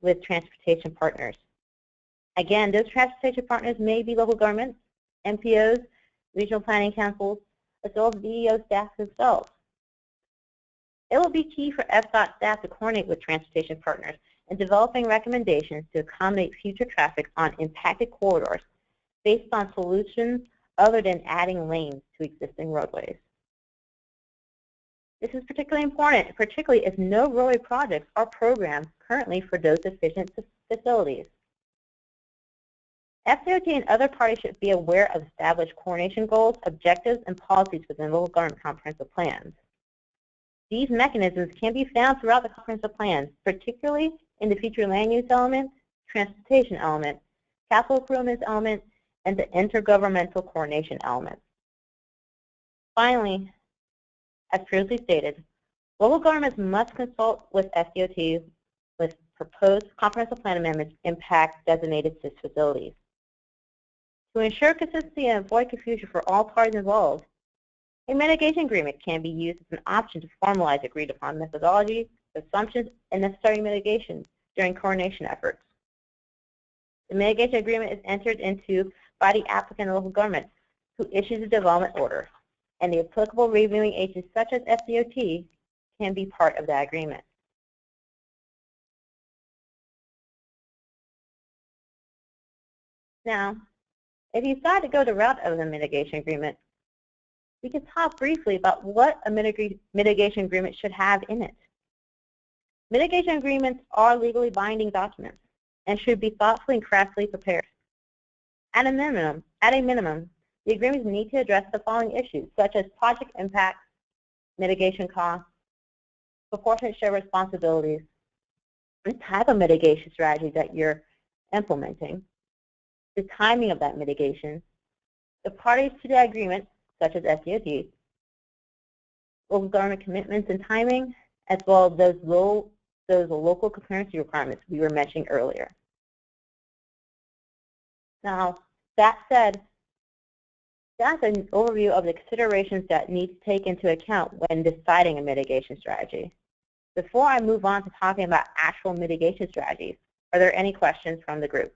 with transportation partners. Again, those transportation partners may be local governments, MPOs, regional planning councils, as well as DEO staff themselves. It will be key for FDOT staff to coordinate with transportation partners in developing recommendations to accommodate future traffic on impacted corridors based on solutions other than adding lanes to existing roadways. This is particularly important, particularly if no roadway projects are programmed currently for those efficient facilities. FDOT and other parties should be aware of established coordination goals, objectives, and policies within local government comprehensive plans. These mechanisms can be found throughout the comprehensive plans, particularly in the future land use element, transportation element, capital improvements element, and the intergovernmental coordination element. Finally, as previously stated, local governments must consult with FDOT with proposed comprehensive plan amendments impact designated CIS facilities. To ensure consistency and avoid confusion for all parties involved, a mitigation agreement can be used as an option to formalize agreed upon methodologies, assumptions, and necessary mitigation during coordination efforts. The mitigation agreement is entered into by the applicant and local government, who issues a development order, and the applicable reviewing agencies such as FDOT can be part of that agreement. Now, if you decide to go the route of the mitigation agreement, we can talk briefly about what a mitigation agreement should have in it. Mitigation agreements are legally binding documents and should be thoughtfully and craftily prepared. At a minimum, the agreements need to address the following issues, such as project impacts, mitigation costs, proportionate share responsibilities, the type of mitigation strategy that you're implementing, the timing of that mitigation, the parties to the agreement, such as SDOTs, local government commitments and timing, as well as those local concurrency requirements we were mentioning earlier. Now, that said, that's an overview of the considerations that need to take into account when deciding a mitigation strategy. Before I move on to talking about actual mitigation strategies, are there any questions from the group?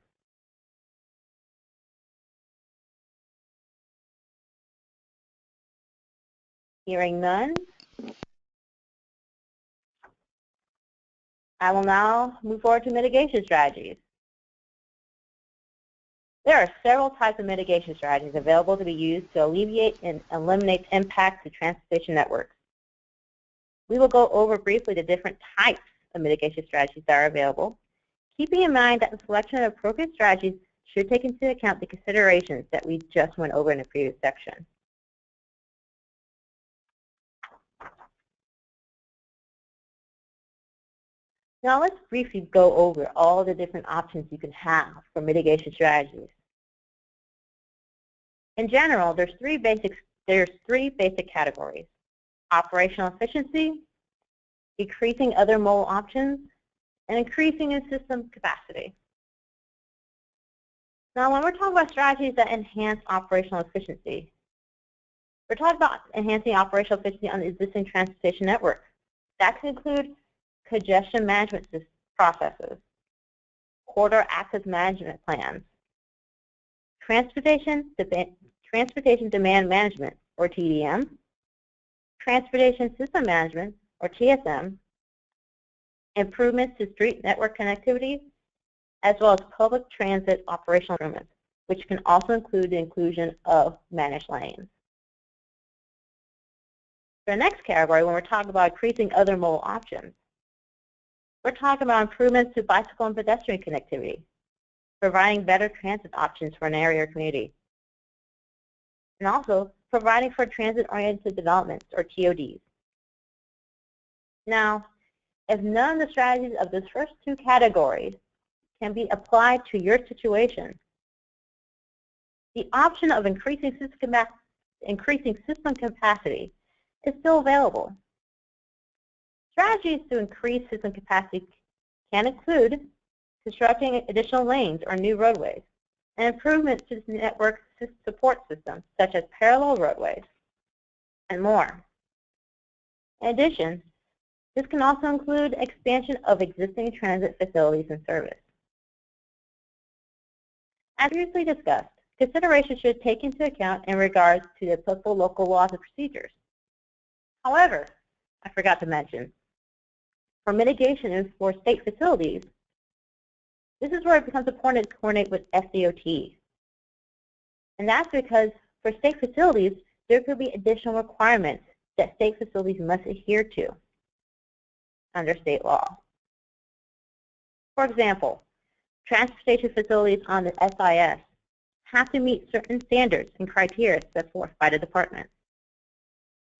Hearing none, I will now move forward to mitigation strategies. There are several types of mitigation strategies available to be used to alleviate and eliminate impacts to transportation networks. We will go over briefly the different types of mitigation strategies that are available, keeping in mind that the selection of appropriate strategies should take into account the considerations that we just went over in the previous section. Now let's briefly go over all the different options you can have for mitigation strategies. In general, there's three basic categories: operational efficiency, decreasing other mode options, and increasing in system capacity. Now when we're talking about strategies that enhance operational efficiency, we're talking about enhancing operational efficiency on the existing transportation network. That can include congestion management processes, corridor access management plans, transportation demand management, or TDM, transportation system management, or TSM, improvements to street network connectivity, as well as public transit operational improvements, which can also include the inclusion of managed lanes. The next category, when we're talking about increasing other mode options, we're talking about improvements to bicycle and pedestrian connectivity, providing better transit options for an area or community, and also providing for transit-oriented developments, or TODs. Now, if none of the strategies of these first two categories can be applied to your situation, the option of increasing system capacity is still available. Strategies to increase system capacity can include constructing additional lanes or new roadways, and improvements to the network support systems, such as parallel roadways, and more. In addition, this can also include expansion of existing transit facilities and service. As previously discussed, considerations should take into account in regards to the applicable local laws and procedures. However, I forgot to mention, for mitigation and for state facilities, this is where it becomes important to coordinate with SDOT. And that's because for state facilities, there could be additional requirements that state facilities must adhere to under state law. For example, transportation facilities on the SIS have to meet certain standards and criteria set forth by the department.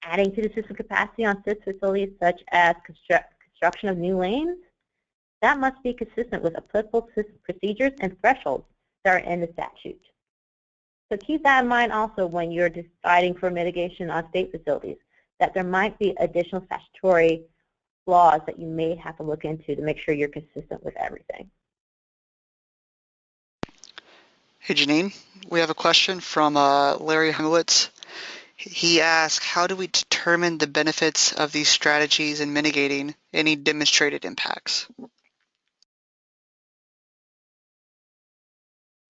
Adding to the system capacity on such facilities, such as construction of new lanes, that must be consistent with applicable procedures and thresholds that are in the statute. So keep that in mind also when you're deciding for mitigation on state facilities, that there might be additional statutory laws that you may have to look into to make sure you're consistent with everything. Hey Janine, we have a question from Larry Hungowitz. He asks, how do we determine the benefits of these strategies in mitigating any demonstrated impacts?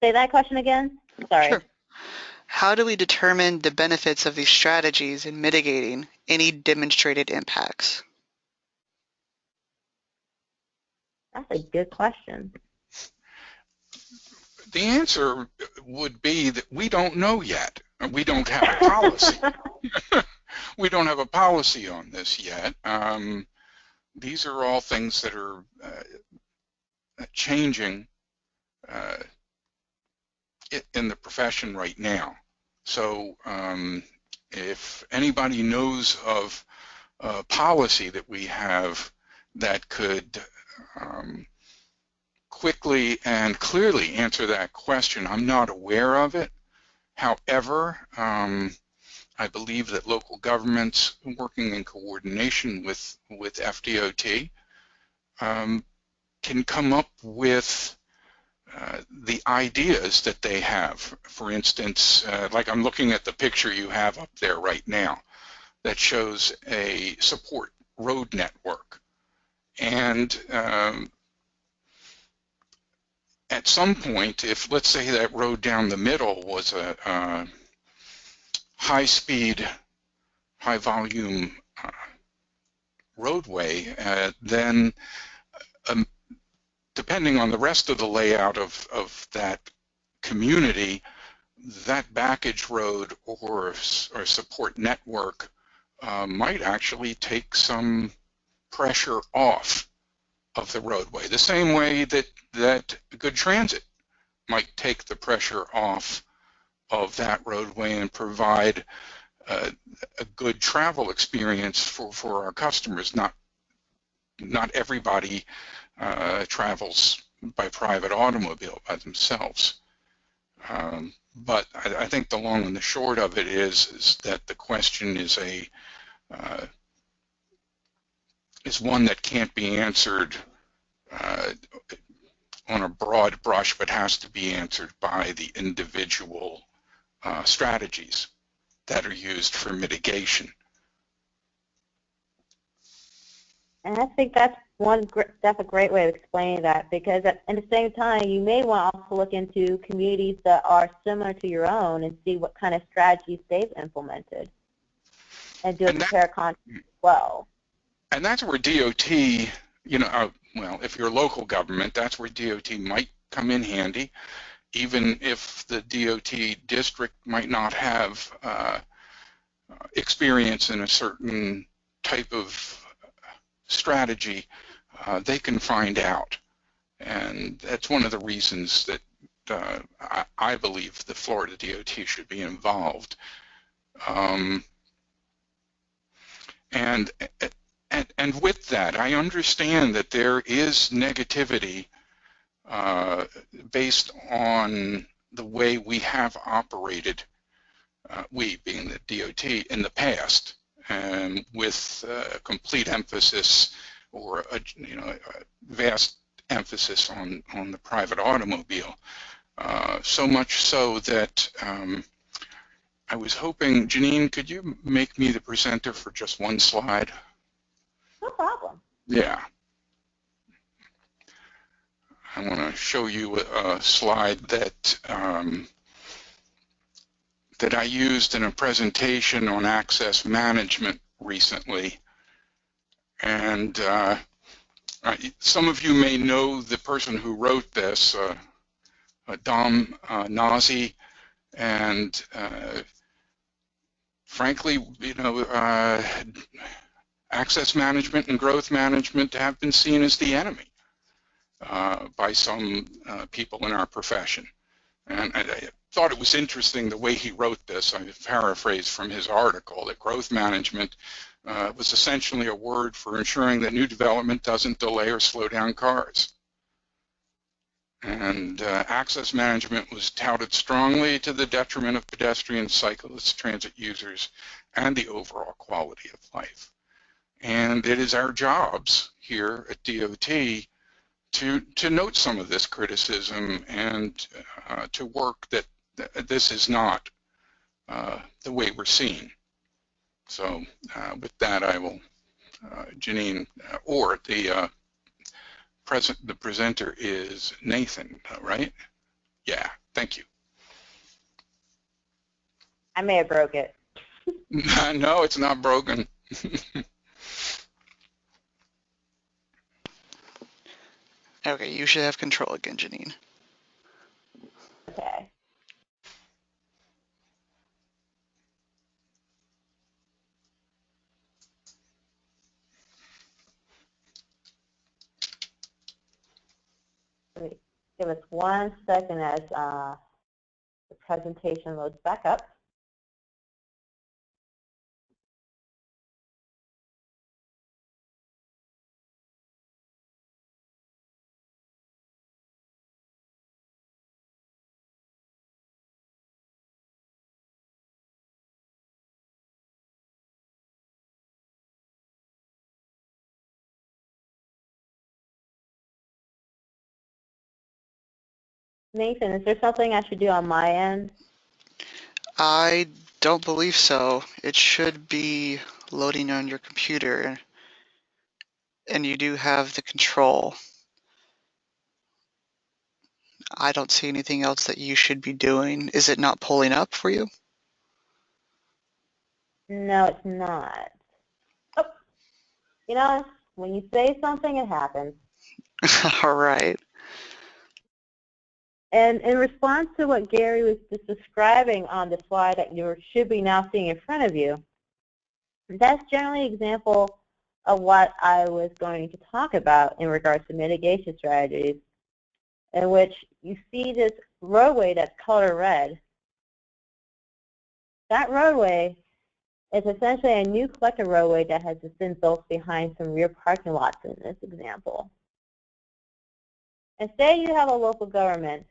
Say that question again? Sorry. Sure. How do we determine the benefits of these strategies in mitigating any demonstrated impacts? That's a good question. The answer would be that we don't know yet. We don't have a policy. We don't have a policy on this yet. These are all things that are changing in the profession right now. So if anybody knows of a policy that we have that could quickly and clearly answer that question, I'm not aware of it. However, I believe that local governments working in coordination with FDOT can come up with the ideas that they have. For instance, like I'm looking at the picture you have up there right now that shows a support road network. And at some point, if let's say that road down the middle was a high-speed, high-volume roadway, then depending on the rest of the layout of that community, that backage road or support network might actually take some pressure off of the roadway, the same way that good transit might take the pressure off of that roadway and provide a good travel experience for our customers. Not everybody travels by private automobile by themselves. But I think the long and the short of it is that the question is one that can't be answered on a broad brush, but has to be answered by the individual strategies that are used for mitigation. And I think that's a great way of explaining that, because at the same time, you may want to also look into communities that are similar to your own and see what kind of strategies they've implemented and do a compare contrast as well. And that's where DOT, well, if you're a local government, that's where DOT might come in handy, even if the DOT district might not have experience in a certain type of strategy. They can find out. And that's one of the reasons that I believe the Florida DOT should be involved. And with that, I understand that there is negativity based on the way we have operated, we being the DOT, in the past, and with complete emphasis or a vast emphasis on the private automobile. So much so that I was hoping, Janine, could you make me the presenter for just one slide? No problem. Yeah. I want to show you a slide that that I used in a presentation on access management recently. And some of you may know the person who wrote this, Dom Nazi, and frankly, access management and growth management have been seen as the enemy by some people in our profession. And I thought it was interesting the way he wrote this. I paraphrased from his article that growth management was essentially a word for ensuring that new development doesn't delay or slow down cars. And access management was touted strongly to the detriment of pedestrians, cyclists, transit users, and the overall quality of life. And it is our jobs here at DOT to note some of this criticism and to work that this is not the way we're seen. So with that, I will, Janine, or the presenter is Nathan, right? Yeah, thank you. I may have broke it. No, it's not broken. Okay, you should have control again, Janine. Okay. Let me give us 1 second as the presentation loads back up. Nathan, is there something I should do on my end? I don't believe so. It should be loading on your computer, and you do have the control. I don't see anything else that you should be doing. Is it not pulling up for you? No, it's not. Oh, you know, when you say something, it happens. All right. And in response to what Gary was just describing on the slide that you should be now seeing in front of you, that's generally an example of what I was going to talk about in regards to mitigation strategies, in which you see this roadway that's color red. That roadway is essentially a new collector roadway that has just been built behind some rear parking lots in this example. And say you have a local government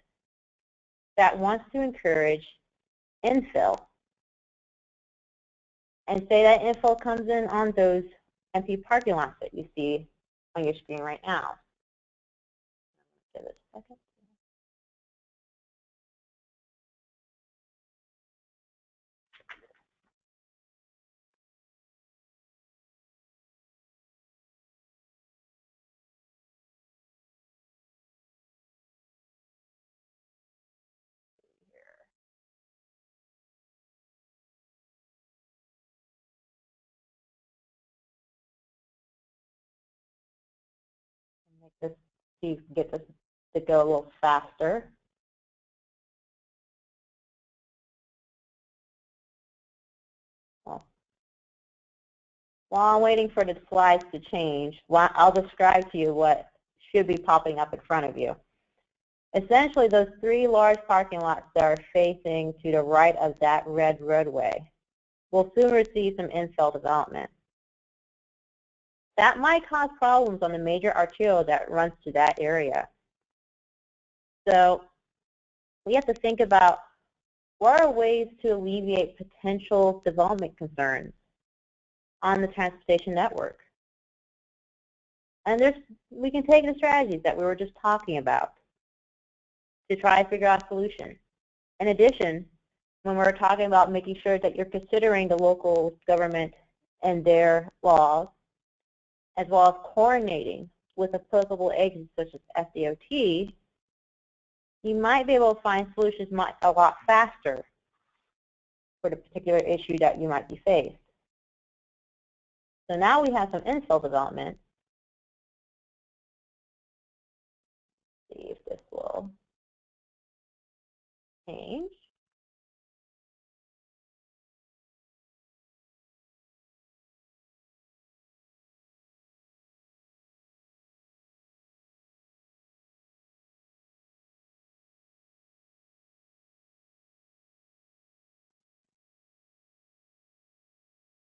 that wants to encourage infill. And say that infill comes in on those empty parking lots that you see on your screen right now. Give it a second. Make this, see if you can get this to go a little faster. Well, while I'm waiting for the slides to change, I'll describe to you what should be popping up in front of you. Essentially, those 3 large parking lots that are facing to the right of that red roadway will soon receive some infill development. That might cause problems on the major arterial that runs to that area. So we have to think about what are ways to alleviate potential development concerns on the transportation network. And we can take the strategies that we were just talking about to try to figure out a solution. In addition, when we're talking about making sure that you're considering the local government and their laws, as well as coordinating with applicable agencies such as FDOT, you might be able to find solutions a lot faster for the particular issue that you might be faced. So now we have some infill development. Let's see if this will change.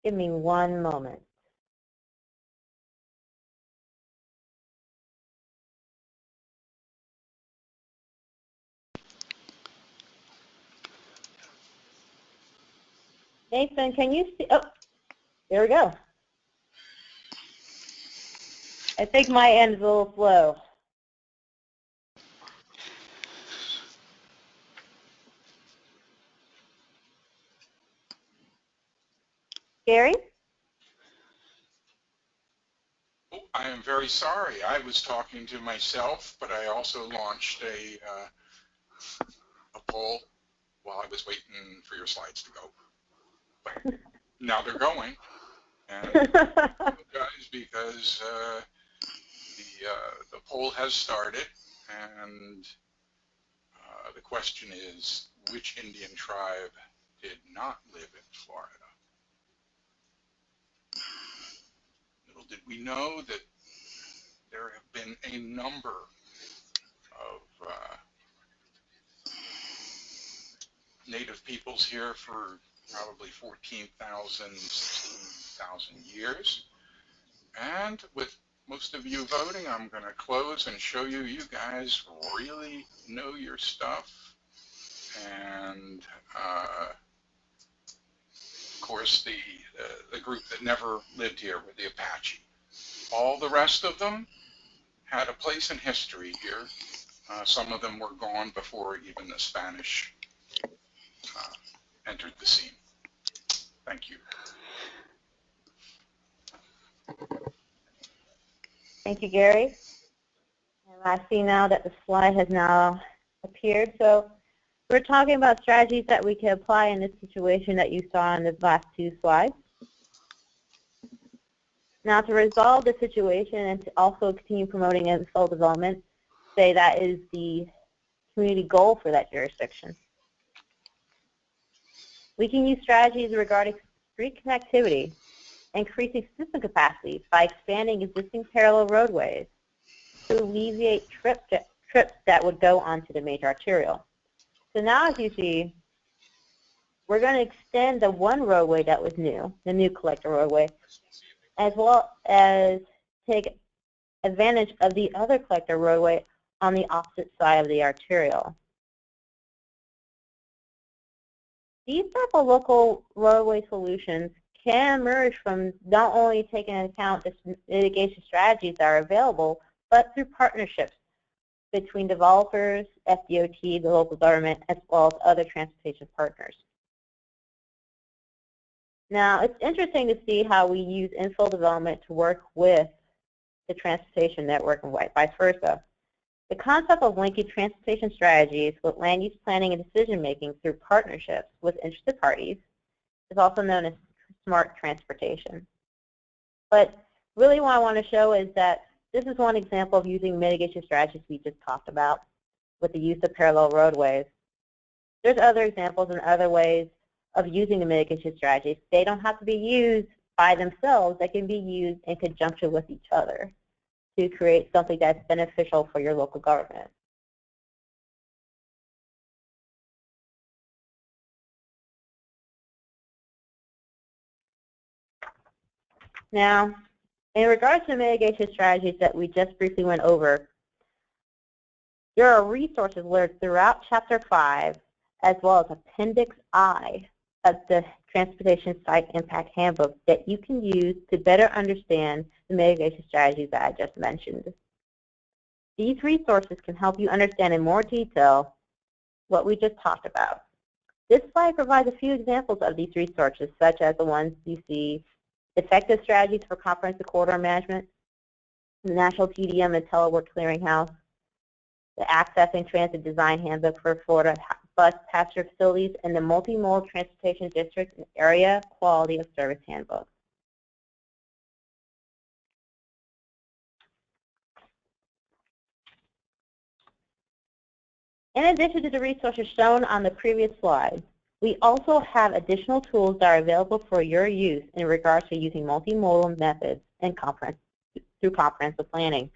Give me 1 moment. Nathan, can you see? Oh, there we go. I think my end is a little slow. Gary? I am very sorry. I was talking to myself, but I also launched a poll while I was waiting for your slides to go. But now they're going, and I apologize because the poll has started, and the question is, which Indian tribe did not live in Florida? Little did we know that there have been a number of native peoples here for probably 14,000, 16,000 years. And with most of you voting, I'm going to close and show you guys really know your stuff. And of course, the group that never lived here were the Apache. All the rest of them had a place in history here. Some of them were gone before even the Spanish entered the scene. Thank you. Thank you, Gary. And I see now that the slide has now appeared. So we're talking about strategies that we can apply in this situation that you saw in the last two slides. Now, to resolve the situation and to also continue promoting info development, say that is the community goal for that jurisdiction. We can use strategies regarding street connectivity, increasing system capacity by expanding existing parallel roadways to alleviate trips that would go onto the major arterial. So now, as you see, we're going to extend the one roadway that was new, the new collector roadway, as well as take advantage of the other collector roadway on the opposite side of the arterial. These type of local roadway solutions can emerge from not only taking into account the mitigation strategies that are available, but through partnerships between developers, FDOT, the local government, as well as other transportation partners. Now, it's interesting to see how we use infill development to work with the transportation network and vice versa. The concept of linking transportation strategies with land use planning and decision making through partnerships with interested parties is also known as smart transportation. But really what I want to show is that this is one example of using mitigation strategies we just talked about with the use of parallel roadways. There's other examples and other ways of using the mitigation strategies. They don't have to be used by themselves. They can be used in conjunction with each other to create something that's beneficial for your local government. Now, in regards to mitigation strategies that we just briefly went over, there are resources listed throughout Chapter 5 as well as Appendix I of the Transportation Site Impact Handbook that you can use to better understand the mitigation strategies that I just mentioned. These resources can help you understand in more detail what we just talked about. This slide provides a few examples of these resources, such as the ones you see: Effective Strategies for Comprehensive Corridor Management, the National TDM and Telework Clearinghouse, the Accessing Transit Design Handbook for Florida Bus Passenger Facilities, and the Multimodal Transportation District and Area Quality of Service Handbook. In addition to the resources shown on the previous slide, we also have additional tools that are available for your use in regards to using multimodal methods and through comprehensive planning.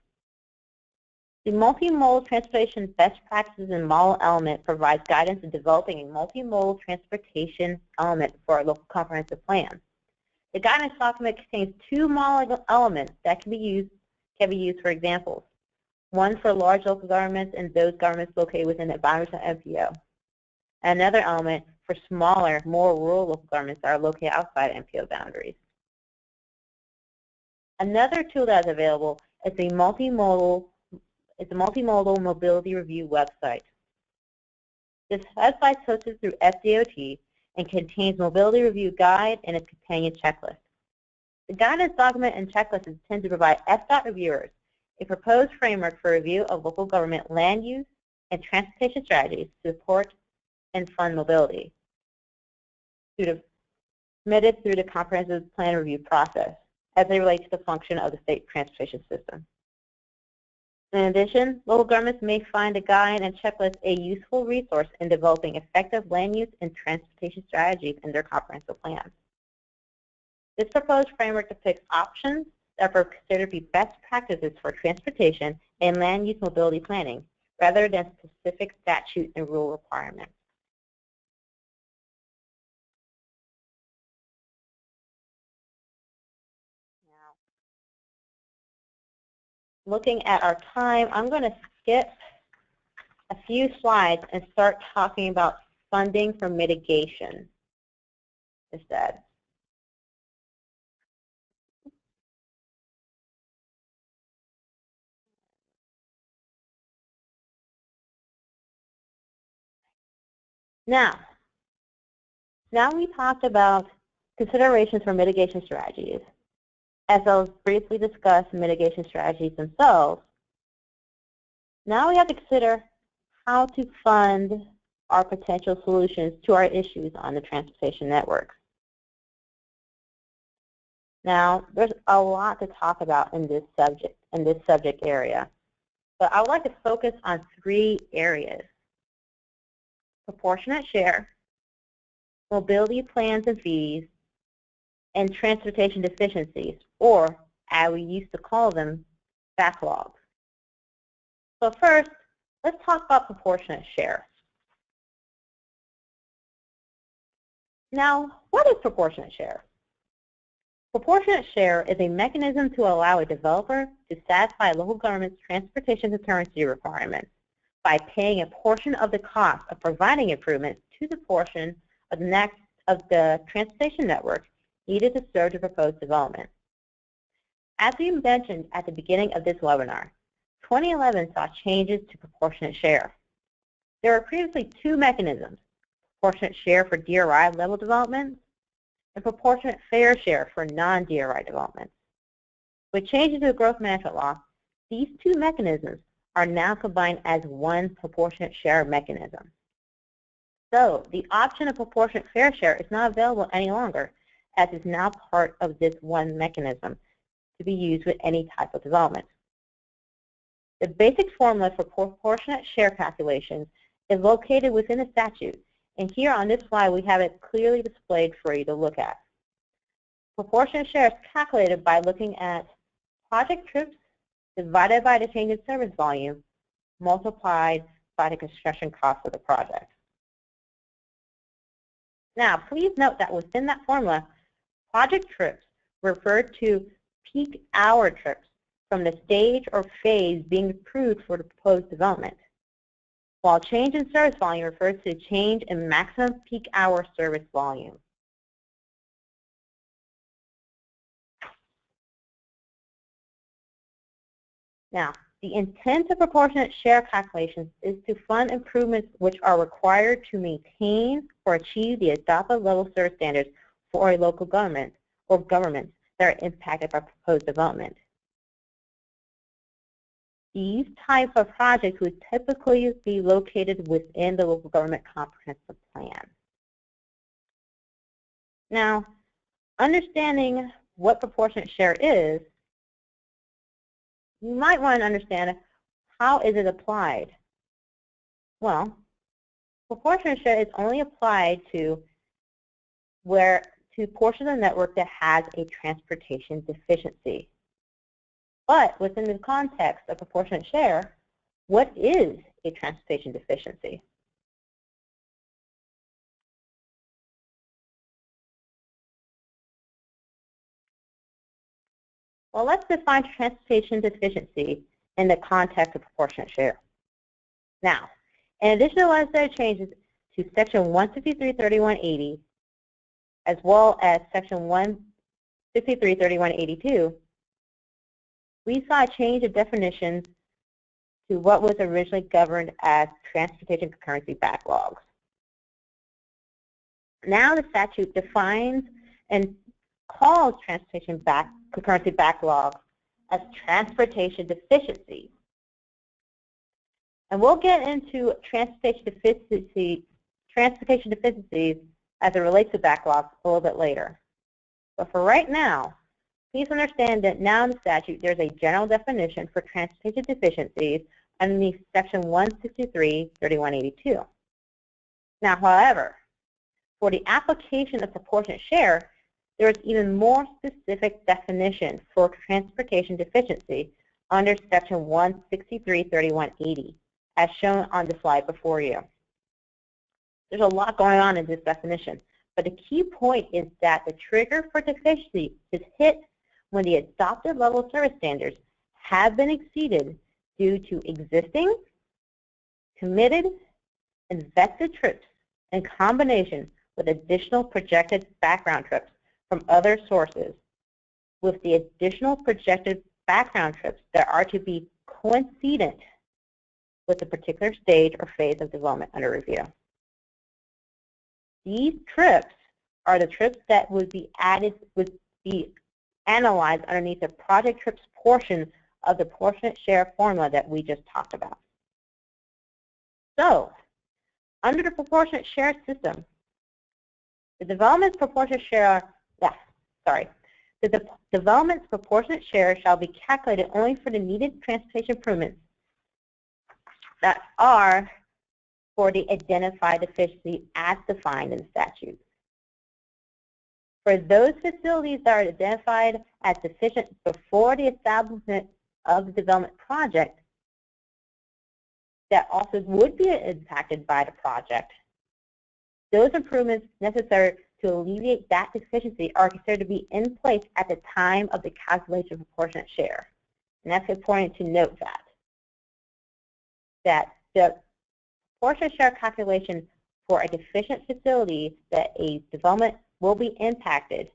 The Multimodal Transportation Best Practices and Model Element provides guidance in developing a multimodal transportation element for our local comprehensive plan. The guidance document contains two model elements that can be used for examples. One for large local governments and those governments located within the boundaries of MPO. Another element for smaller, more rural local governments that are located outside MPO boundaries. Another tool that is available is the multimodal mobility review website. This website is hosted through FDOT and contains mobility review guide and a companion checklist. The guidance document and checklist is intended to provide FDOT reviewers a proposed framework for review of local government land use and transportation strategies to support and fund mobility, submitted through the comprehensive plan review process as they relate to the function of the state transportation system. In addition, local governments may find a guide and checklist a useful resource in developing effective land use and transportation strategies in their comprehensive plans. This proposed framework depicts options that are considered to be best practices for transportation and land use mobility planning, rather than specific statute and rule requirements. Now, looking at our time, I'm going to skip a few slides and start talking about funding for mitigation instead. Now we talked about considerations for mitigation strategies. As I'll briefly discuss mitigation strategies themselves, now we have to consider how to fund our potential solutions to our issues on the transportation network. Now, there's a lot to talk about in this subject area, but I would like to focus on 3 areas: proportionate share, mobility plans and fees, and transportation deficiencies, or as we used to call them, backlogs. So first, let's talk about proportionate share. Now, what is proportionate share? Proportionate share is a mechanism to allow a developer to satisfy local government's transportation concurrency requirements by paying a portion of the cost of providing improvements to the portion of the transportation network needed to serve the proposed development. As we mentioned at the beginning of this webinar, 2011 saw changes to proportionate share. There were previously 2 mechanisms: proportionate share for DRI level developments and proportionate fair share for non-DRI developments. With changes to the growth management law, these 2 mechanisms are now combined as one proportionate share mechanism. So the option of proportionate fair share is not available any longer, as it's now part of this one mechanism to be used with any type of development. The basic formula for proportionate share calculations is located within the statute, and here on this slide we have it clearly displayed for you to look at. Proportionate share is calculated by looking at project trips divided by the change in service volume multiplied by the construction cost of the project. Now, please note that within that formula, project trips refer to peak hour trips from the stage or phase being approved for the proposed development, while change in service volume refers to change in maximum peak hour service volume. Now, the intent of proportionate share calculations is to fund improvements which are required to maintain or achieve the adopted level service standards for a local government or governments that are impacted by proposed development. These types of projects would typically be located within the local government comprehensive plan. Now, understanding what proportionate share is, you might want to understand how is it applied. Well, proportionate share is only applied to portions of the network that has a transportation deficiency. But within the context of proportionate share, what is a transportation deficiency? Well, let's define transportation deficiency in the context of proportionate share. Now, in addition to legislative changes to Section 153.31.80, as well as Section 153.31.82, we saw a change of definitions to what was originally governed as transportation concurrency backlogs. Now the statute defines and calls transportation concurrency backlogs as transportation deficiencies. And we'll get into transportation deficiencies as it relates to backlogs a little bit later. But for right now, Please understand that now in the statute there's a general definition for transportation deficiencies underneath Section 163-3182. Now, however, for the application of proportionate share, there is even more specific definition for transportation deficiency under Section 163-3180, as shown on the slide before you. There's a lot going on in this definition, but the key point is that the trigger for deficiency is hit when the adopted level service standards have been exceeded due to existing, committed, and vested trips in combination with additional projected background trips from other sources, with the additional projected background trips that are to be coincident with the particular stage or phase of development under review. These trips are the trips that would be analyzed underneath the project trips portion of the proportionate share formula that we just talked about. So, under the proportionate share system, the development's proportionate share, the development's proportionate share shall be calculated only for the needed transportation improvements that are for the identified deficiency as defined in the statute. For those facilities that are identified as deficient before the establishment of the development project that also would be impacted by the project, those improvements necessary to alleviate that deficiency are considered to be in place at the time of the calculation of proportionate share. And that's important to note that the proportionate share calculation for a deficient facility that a development will be impacted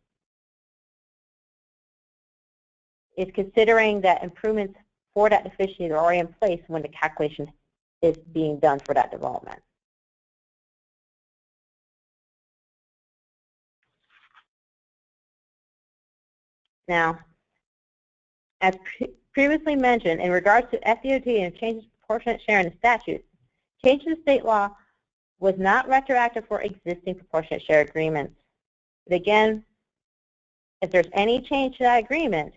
is considering that improvements for that deficiency are already in place when the calculation is being done for that development. Now, as previously mentioned, in regards to FDOT and changes to proportionate share in the statute, change to the state law was not retroactive for existing proportionate share agreements. But again, if there's any change to that agreement,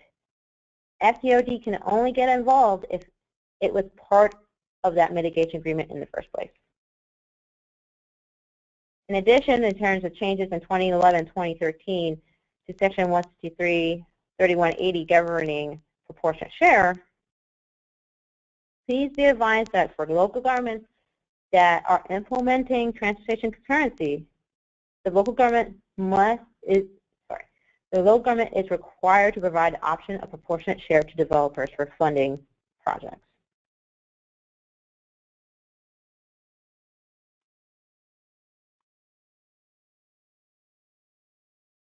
FDOT can only get involved if it was part of that mitigation agreement in the first place. In addition, in terms of changes in 2011 and 2013 to Section 163-3180 governing proportionate share, please be advised that for local governments that are implementing transportation concurrency, the local government is required to provide the option of proportionate share to developers for funding projects.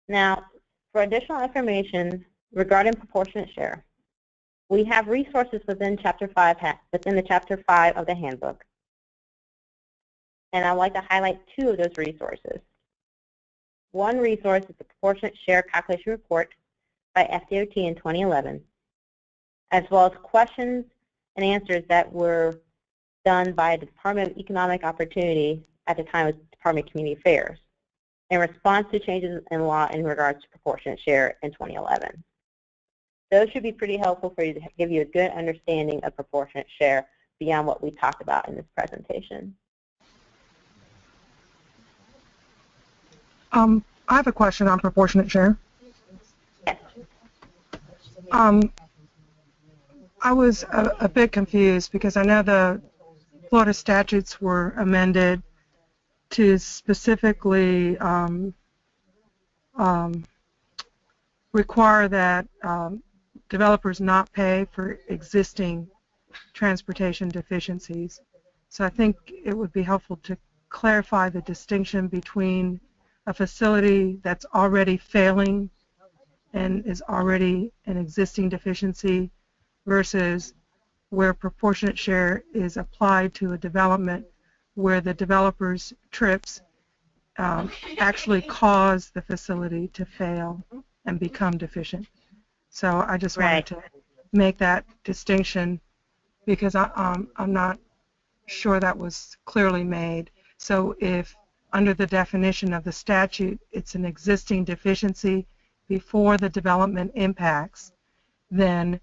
Now, for additional information regarding proportionate share, we have resources within Chapter 5 within the Chapter 5 of the Handbook, and I'd like to highlight two of those resources. One resource is the Proportionate Share Calculation Report by FDOT in 2011, as well as questions and answers that were done by the Department of Economic Opportunity at the time of Department of Community Affairs in response to changes in law in regards to proportionate share in 2011. Those should be pretty helpful for you to give you a good understanding of proportionate share beyond what we talked about in this presentation. I have a question on proportionate share. Yes. I was a bit confused because I know the Florida statutes were amended to specifically require that developers not pay for existing transportation deficiencies. So I think it would be helpful to clarify the distinction between a facility that's already failing and is already an existing deficiency versus where proportionate share is applied to a development where the developer's trips actually cause the facility to fail and become deficient. So I just wanted to make that distinction because I'm not sure that was clearly made. So if under the definition of the statute it's an existing deficiency before the development impacts, then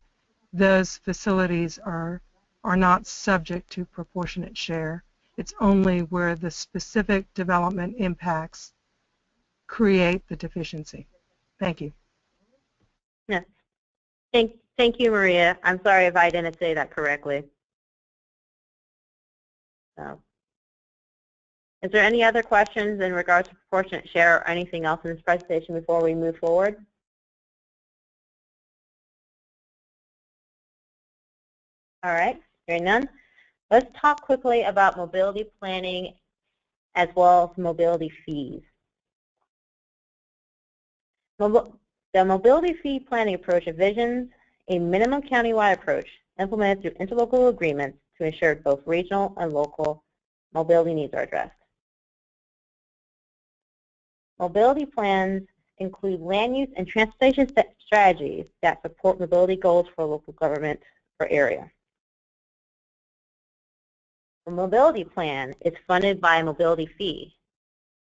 those facilities are not subject to proportionate share. It's only where the specific development impacts create the deficiency. Thank you. Yes. Thank you, Maria. I'm sorry if I didn't say that correctly. So, is there any other questions in regards to proportionate share or anything else in this presentation before we move forward? All right, hearing none. Let's talk quickly about mobility planning as well as mobility fees. The mobility fee planning approach envisions a minimum countywide approach implemented through interlocal agreements to ensure both regional and local mobility needs are addressed. Mobility plans include land use and transportation strategies that support mobility goals for local government or area. A mobility plan is funded by a mobility fee,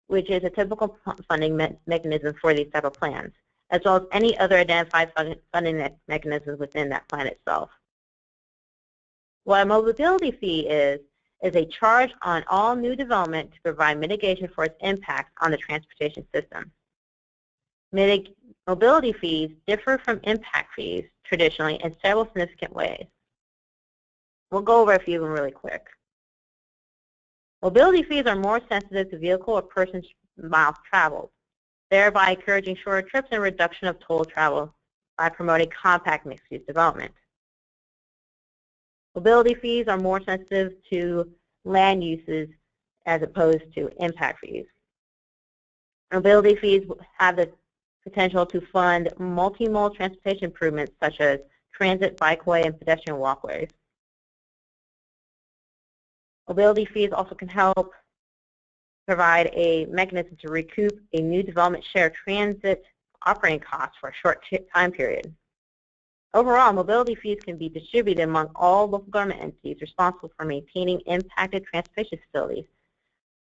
which is a typical funding mechanism for these type of plans, as well as any other identified funding mechanisms within that plan itself. What a mobility fee is a charge on all new development to provide mitigation for its impact on the transportation system. Mobility fees differ from impact fees traditionally in several significant ways. We'll go over a few of them really quick. Mobility fees are more sensitive to vehicle or person miles traveled, thereby encouraging shorter trips and reduction of total travel by promoting compact mixed-use development. Mobility fees are more sensitive to land uses as opposed to impact fees. Mobility fees have the potential to fund multimodal transportation improvements such as transit, bikeway, and pedestrian walkways. Mobility fees also can help provide a mechanism to recoup a new development share transit operating costs for a short time period. Overall, mobility fees can be distributed among all local government entities responsible for maintaining impacted transportation facilities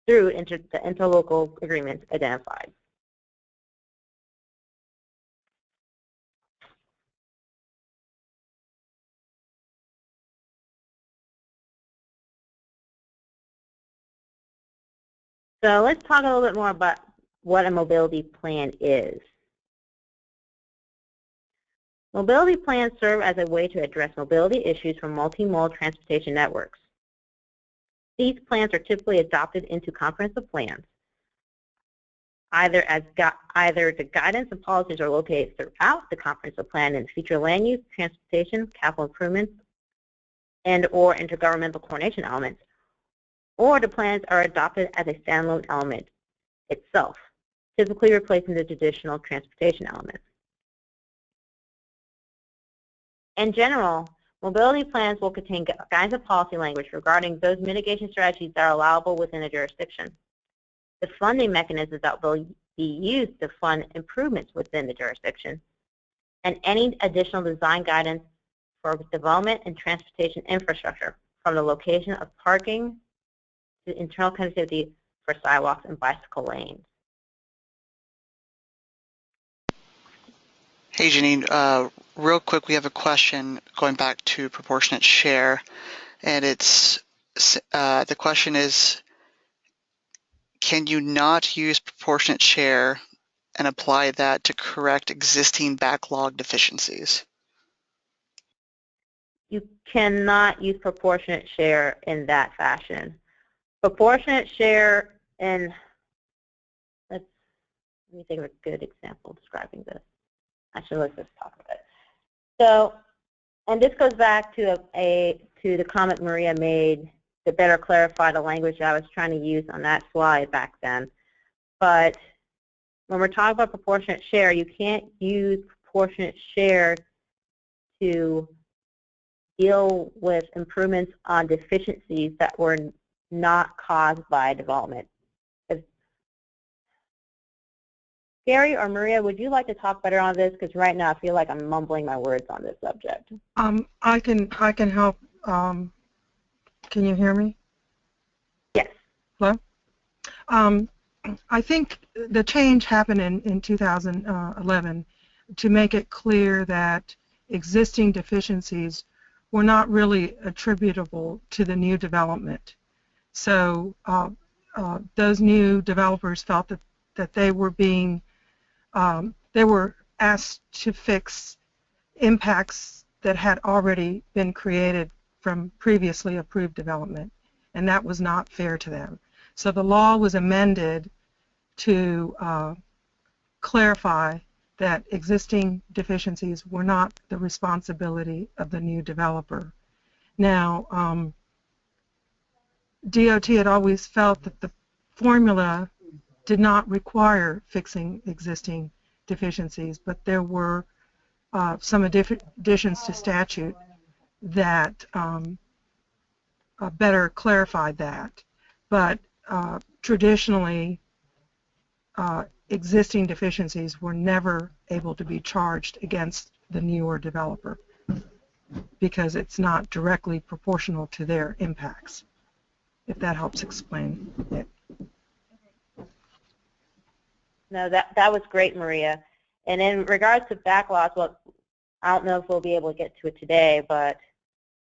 through the interlocal agreements identified. So let's talk a little bit more about what a mobility plan is. Mobility plans serve as a way to address mobility issues for multimodal transportation networks. These plans are typically adopted into comprehensive plans. Either the guidance and policies are located throughout the comprehensive plan and feature land use, transportation, capital improvements, and or intergovernmental coordination elements, or the plans are adopted as a standalone element itself, typically replacing the traditional transportation element. In general, mobility plans will contain guidance and policy language regarding those mitigation strategies that are allowable within a jurisdiction, the funding mechanisms that will be used to fund improvements within the jurisdiction, and any additional design guidance for development and transportation infrastructure, from the location of parking to internal connectivity for sidewalks and bicycle lanes. Hey, Janine, real quick, we have a question going back to proportionate share, and it's the question is, can you not use proportionate share and apply that to correct existing backlog deficiencies? You cannot use proportionate share in that fashion. Proportionate share in, let me think of a good example describing this. Actually, let's just talk about it. So, and this goes back to the comment Maria made to better clarify the language I was trying to use on that slide back then. But when we're talking about proportionate share, you can't use proportionate share to deal with improvements on deficiencies that were not caused by development. Gary or Maria, would you like to talk better on this? Because right now I feel like I'm mumbling my words on this subject. I can help. Can you hear me? Yes. Hello? I think the change happened in 2011, to make it clear that existing deficiencies were not really attributable to the new development. So those new developers felt that they were asked to fix impacts that had already been created from previously approved development, and that was not fair to them. So the law was amended to clarify that existing deficiencies were not the responsibility of the new developer. Now, DOT had always felt that the formula did not require fixing existing deficiencies, but there were some additions to statute that better clarified that. But traditionally, existing deficiencies were never able to be charged against the newer developer because it's not directly proportional to their impacts, if that helps explain it. No, that was great, Maria. And in regards to backlogs, well, I don't know if we'll be able to get to it today, but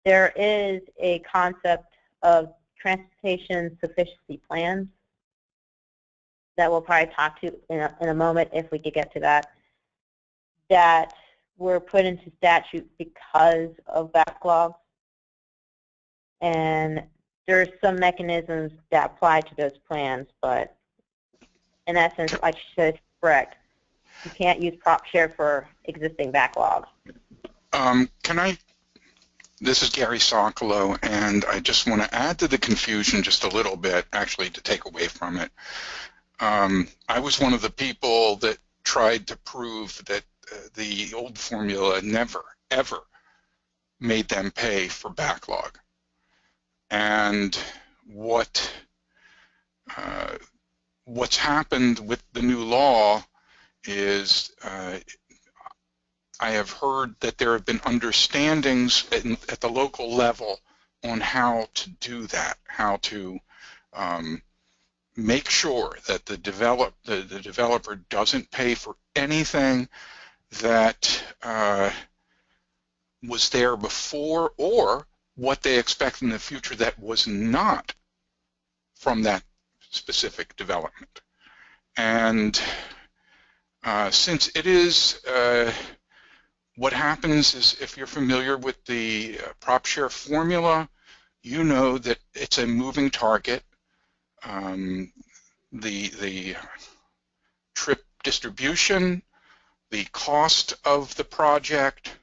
there is a concept of transportation sufficiency plans that we'll probably talk to in a moment if we could get to that were put into statute because of backlogs. And there's some mechanisms that apply to those plans, but in essence, like she said, correct. You can't use prop share for existing backlogs. This is Gary Sokolow, and I just want to add to the confusion just a little bit, actually to take away from it. I was one of the people that tried to prove that the old formula never, ever made them pay for backlog. And what's happened with the new law is I have heard that there have been understandings at the local level on how to do that, how to make sure that the developer doesn't pay for anything that was there before or what they expect in the future that was not from that specific development. And since it is what happens is, if you're familiar with the prop share formula, you know that it's a moving target. The trip distribution, the cost of the project,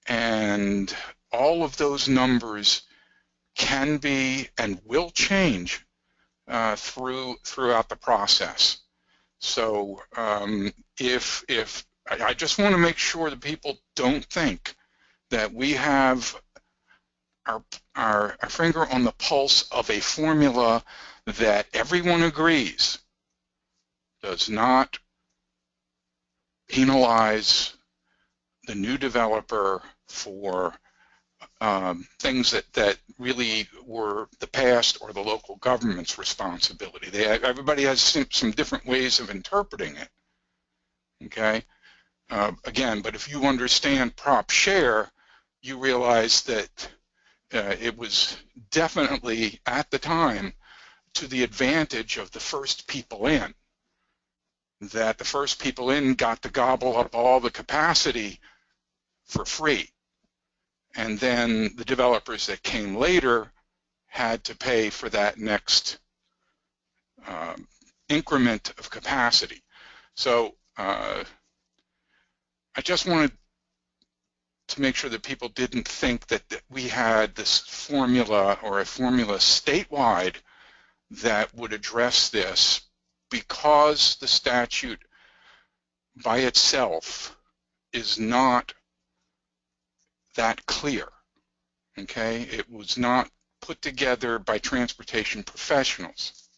and all of those numbers can be and will change throughout the process. So if I just want to make sure that people don't think that we have our finger on the pulse of a formula that everyone agrees does not penalize the new developer for things that really were the past or the local government's responsibility. Everybody has some different ways of interpreting it, okay? Again, but if you understand prop share, you realize that it was definitely, at the time, to the advantage of the first people in, that the first people in got to gobble up all the capacity for free. And then the developers that came later had to pay for that next increment of capacity. So I just wanted to make sure that people didn't think that we had this formula or a formula statewide that would address this, because the statute by itself is not that clear, okay? It was not put together by transportation professionals.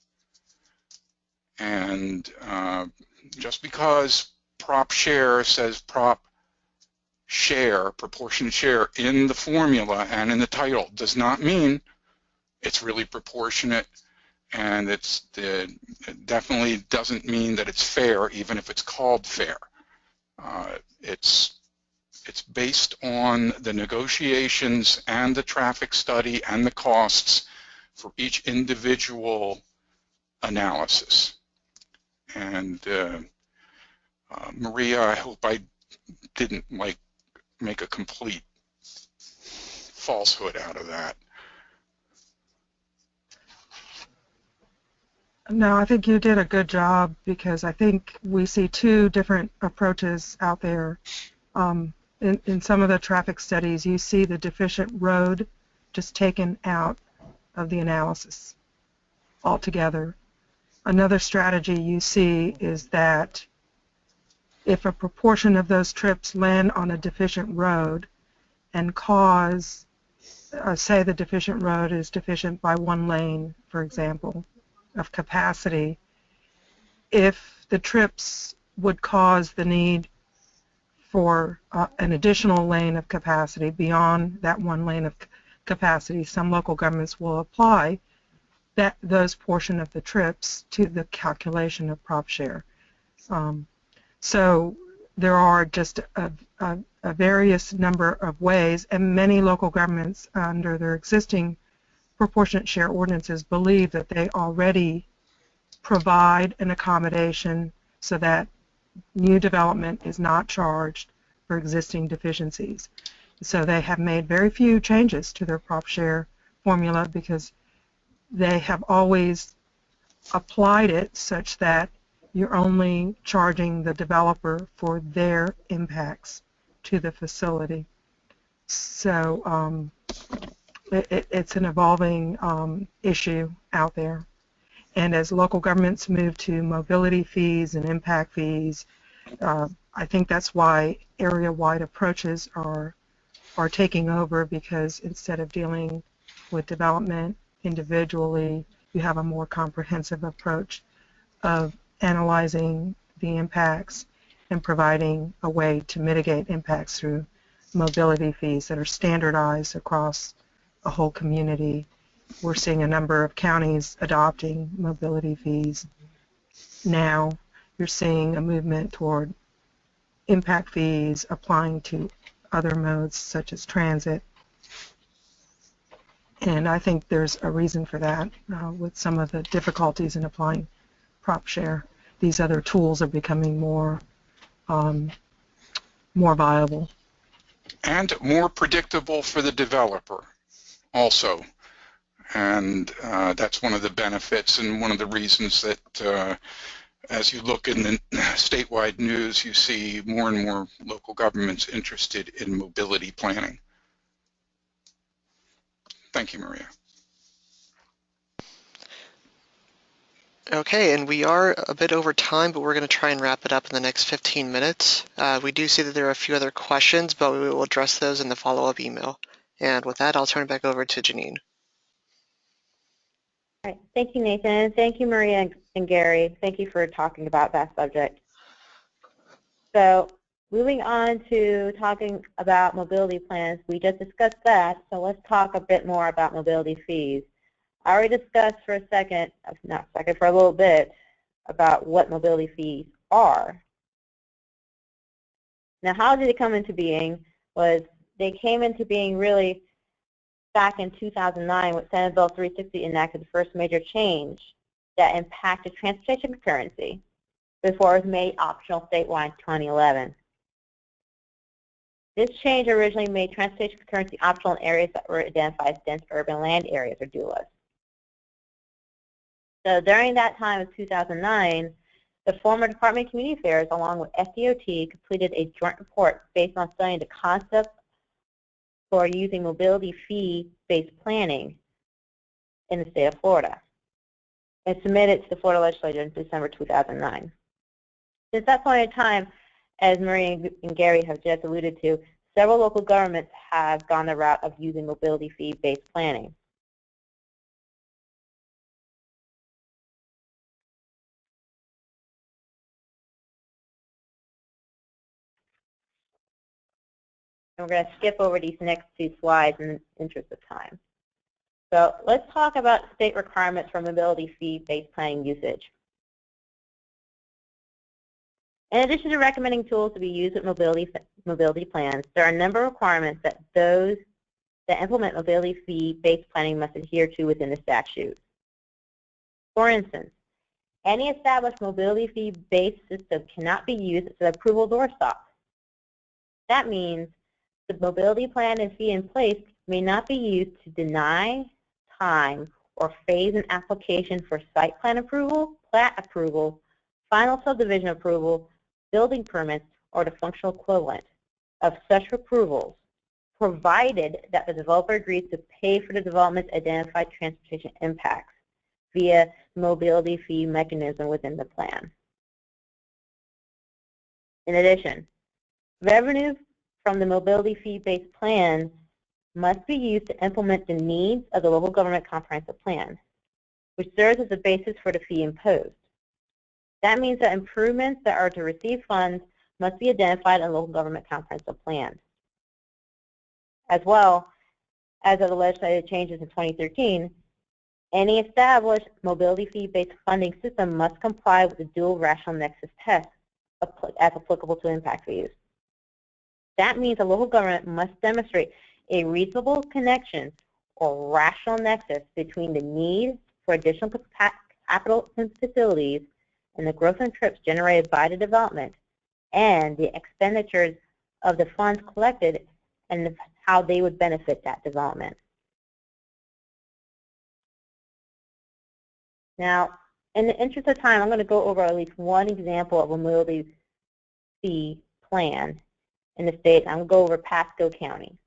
And just because prop share says prop share, proportionate share in the formula and in the title does not mean it's really proportionate, and it definitely doesn't mean that it's fair, even if it's called fair. It's based on the negotiations and the traffic study and the costs for each individual analysis. And Maria, I hope I didn't make a complete falsehood out of that. No, I think you did a good job, because I think we see two different approaches out there. In some of the traffic studies, you see the deficient road just taken out of the analysis altogether. Another strategy you see is that if a proportion of those trips land on a deficient road and cause, say the deficient road is deficient by 1 lane, for example, of capacity, if the trips would cause the need for an additional lane of capacity beyond that 1 lane of capacity, some local governments will apply those portion of the trips to the calculation of prop share. So there are just a various number of ways, and many local governments under their existing proportionate share ordinances believe that they already provide an accommodation so that new development is not charged for existing deficiencies. So they have made very few changes to their prop share formula, because they have always applied it such that you're only charging the developer for their impacts to the facility. So it's an evolving issue out there. And as local governments move to mobility fees and impact fees, I think that's why area-wide approaches are taking over, because instead of dealing with development individually, you have a more comprehensive approach of analyzing the impacts and providing a way to mitigate impacts through mobility fees that are standardized across a whole community. We're seeing a number of counties adopting mobility fees. Now you're seeing a movement toward impact fees applying to other modes such as transit. And I think there's a reason for that with some of the difficulties in applying prop share. These other tools are becoming more viable. And more predictable for the developer also. And that's one of the benefits and one of the reasons that as you look in the statewide news, you see more and more local governments interested in mobility planning. Thank you, Maria. Okay, and we are a bit over time, but we're going to try and wrap it up in the next 15 minutes. We do see that there are a few other questions, but we will address those in the follow-up email. And with that, I'll turn it back over to Janine. All right. Thank you, Nathan. Thank you, Maria and Gary. Thank you for talking about that subject. So moving on to talking about mobility plans, we just discussed that, so let's talk a bit more about mobility fees. I already discussed for a little bit about what mobility fees are. Now, how did they come into being? They came into being really back in 2009 when Senate Bill 360 enacted the first major change that impacted transportation concurrency before it was made optional statewide in 2011. This change originally made transportation concurrency optional in areas that were identified as dense urban land areas, or DULAs. So during that time of 2009, the former Department of Community Affairs, along with FDOT, completed a joint report based on studying the concept for using mobility fee-based planning in the state of Florida, and submitted to the Florida legislature in December 2009. Since that point in time, as Maria and Gary have just alluded to, several local governments have gone the route of using mobility fee-based planning. And we're going to skip over these next two slides in the interest of time. So let's talk about state requirements for mobility fee-based planning usage. In addition to recommending tools to be used with mobility plans, there are a number of requirements that those that implement mobility fee-based planning must adhere to within the statute. For instance, any established mobility fee-based system cannot be used as an approval doorstop. That means the mobility plan and fee in place may not be used to deny, time, or phase an application for site plan approval, plat approval, final subdivision approval, building permits, or the functional equivalent of such approvals, provided that the developer agrees to pay for the development's identified transportation impacts via mobility fee mechanism within the plan. In addition, revenue from the mobility fee-based plan must be used to implement the needs of the local government comprehensive plan, which serves as the basis for the fee imposed. That means that improvements that are to receive funds must be identified in the local government comprehensive plan. As well as of the legislative changes in 2013, any established mobility fee-based funding system must comply with the dual rational nexus test as applicable to impact fees. That means the local government must demonstrate a reasonable connection or rational nexus between the need for additional capital facilities and the growth in trips generated by the development and the expenditures of the funds collected and how they would benefit that development. Now, in the interest of time, I'm going to go over at least one example of a mobility fee plan in the state. I'm going to go over Pasco County.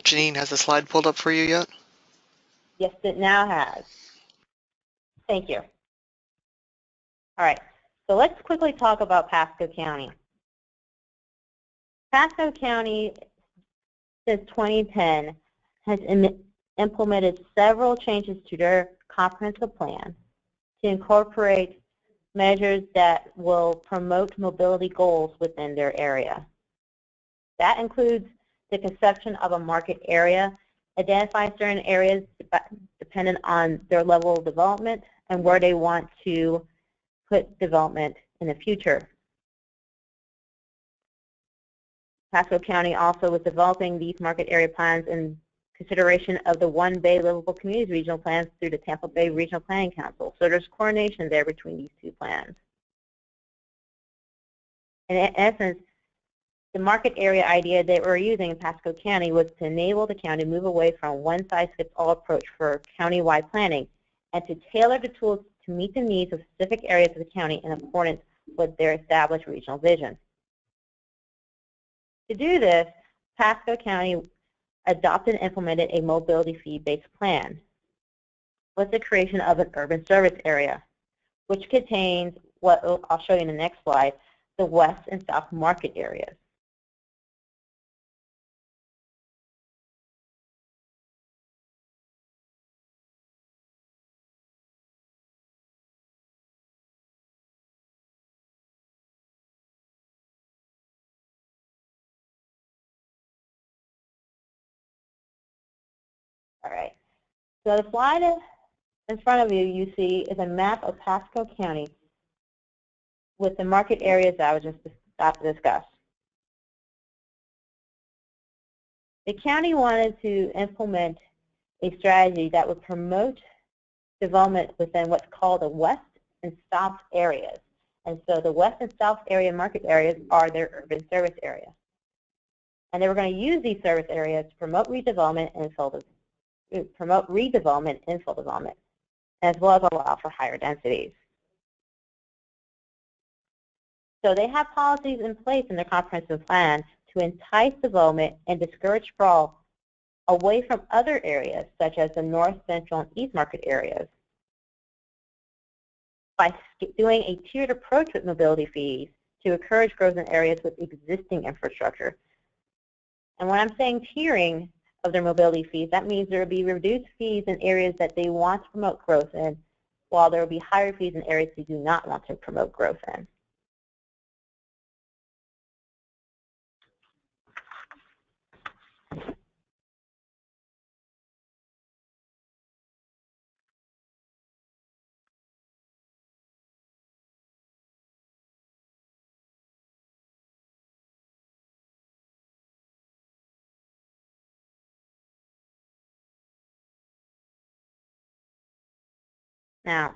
Janine, has the slide pulled up for you yet? Yes, it now has. Thank you. All right, so let's quickly talk about Pasco County. Pasco County, since 2010, has implemented several changes to their comprehensive plan to incorporate measures that will promote mobility goals within their area. That includes the conception of a market area, identify certain areas dependent on their level of development and where they want to put development in the future. Pasco County also was developing these market area plans in consideration of the One Bay Livable Communities Regional Plans through the Tampa Bay Regional Planning Council. So there's coordination there between these two plans. In essence, the market area idea that we're using in Pasco County was to enable the county to move away from a one-size-fits-all approach for county-wide planning and to tailor the tools to meet the needs of specific areas of the county in accordance with their established regional vision. To do this, Pasco County adopted and implemented a mobility fee-based plan with the creation of an urban service area, which contains what I'll show you in the next slide, the west and south market areas. All right, so the slide in front of you, you see is a map of Pasco County with the market areas that I was just about to discuss. The county wanted to implement a strategy that would promote development within what's called the west and south areas. And so the west and south area market areas are their urban service area. And they were going to use these service areas to promote redevelopment and infill development, as well as allow for higher densities. So they have policies in place in their comprehensive plan to entice development and discourage sprawl away from other areas, such as the north, central, and east market areas, by doing a tiered approach with mobility fees to encourage growth in areas with existing infrastructure. And when I'm saying tiering, of their mobility fees. That means there will be reduced fees in areas that they want to promote growth in, while there will be higher fees in areas they do not want to promote growth in. Now,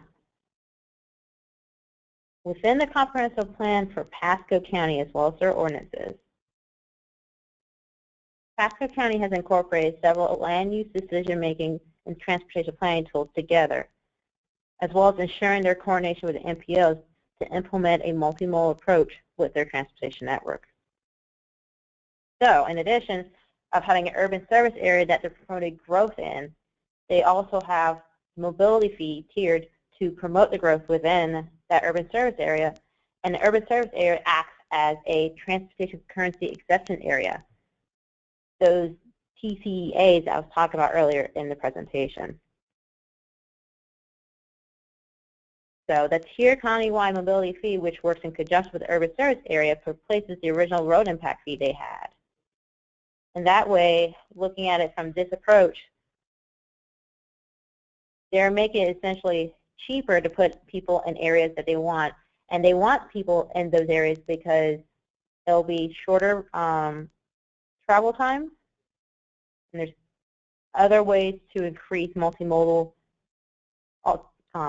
within the comprehensive plan for Pasco County, as well as their ordinances, Pasco County has incorporated several land use decision-making and transportation planning tools together, as well as ensuring their coordination with the MPOs to implement a multimodal approach with their transportation network. So, in addition of having an urban service area that they're promoting growth in, they also have mobility fee tiered to promote the growth within that urban service area, and the urban service area acts as a transportation currency exception area. Those TCEAs I was talking about earlier in the presentation. So the tiered countywide mobility fee, which works in conjunction with the urban service area, replaces the original road impact fee they had. And that way, looking at it from this approach, they're making it essentially cheaper to put people in areas that they want. And they want people in those areas because there'll be shorter travel time, and there's other ways to increase multimodal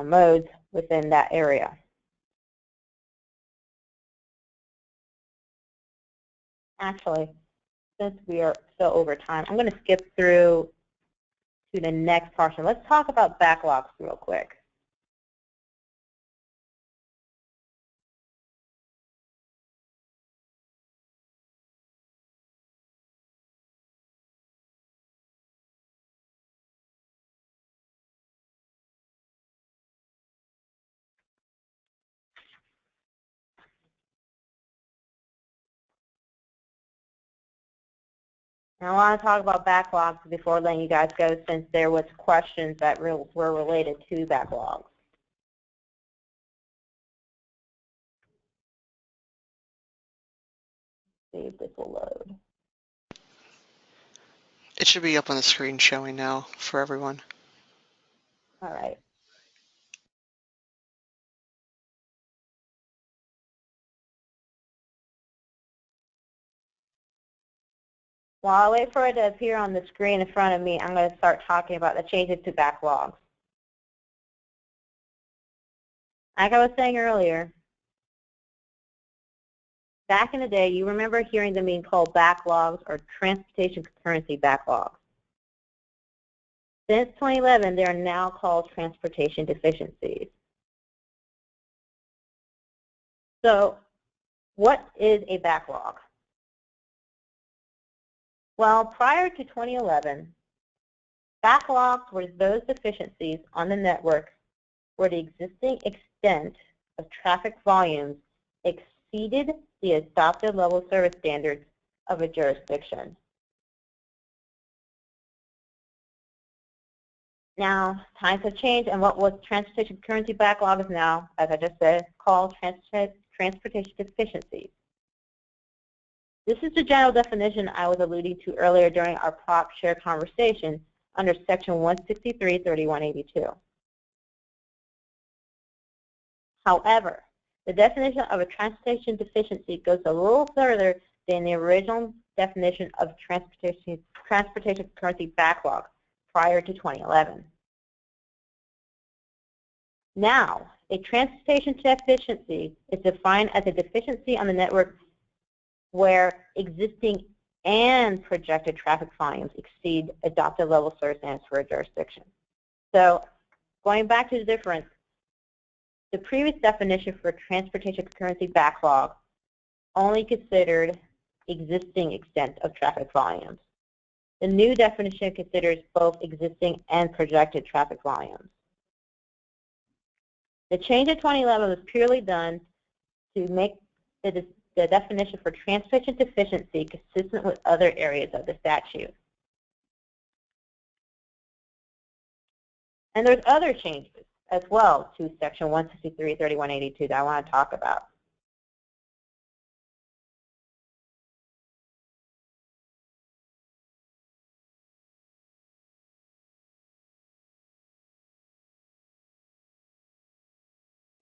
modes within that area. Actually, since we are still over time, I'm going to skip through to the next portion. Let's talk about backlogs real quick. Now, I want to talk about backlogs before letting you guys go, since there was questions that were related to backlogs. See if this will load. It should be up on the screen showing now for everyone. All right. While I wait for it to appear on the screen in front of me, I'm going to start talking about the changes to backlogs. Like I was saying earlier, back in the day, you remember hearing them being called backlogs or transportation concurrency backlogs. Since 2011, they are now called transportation deficiencies. So, what is a backlog? Well, prior to 2011, backlogs were those deficiencies on the network where the existing extent of traffic volumes exceeded the adopted level service standards of a jurisdiction. Now, times have changed, and what was transportation currency backlog is now, as I just said, called transportation deficiencies. This is the general definition I was alluding to earlier during our prop share conversation under Section 163-3182. However, the definition of a transportation deficiency goes a little further than the original definition of transportation currency backlog prior to 2011. Now, a transportation deficiency is defined as a deficiency on the network where existing and projected traffic volumes exceed adopted level service standards for a jurisdiction. So, going back to the difference, the previous definition for transportation concurrency backlog only considered existing extent of traffic volumes. The new definition considers both existing and projected traffic volumes. The change in 2011 was purely done to make the definition for transportation deficiency consistent with other areas of the statute. And there's other changes as well to Section 163-3182 that I want to talk about.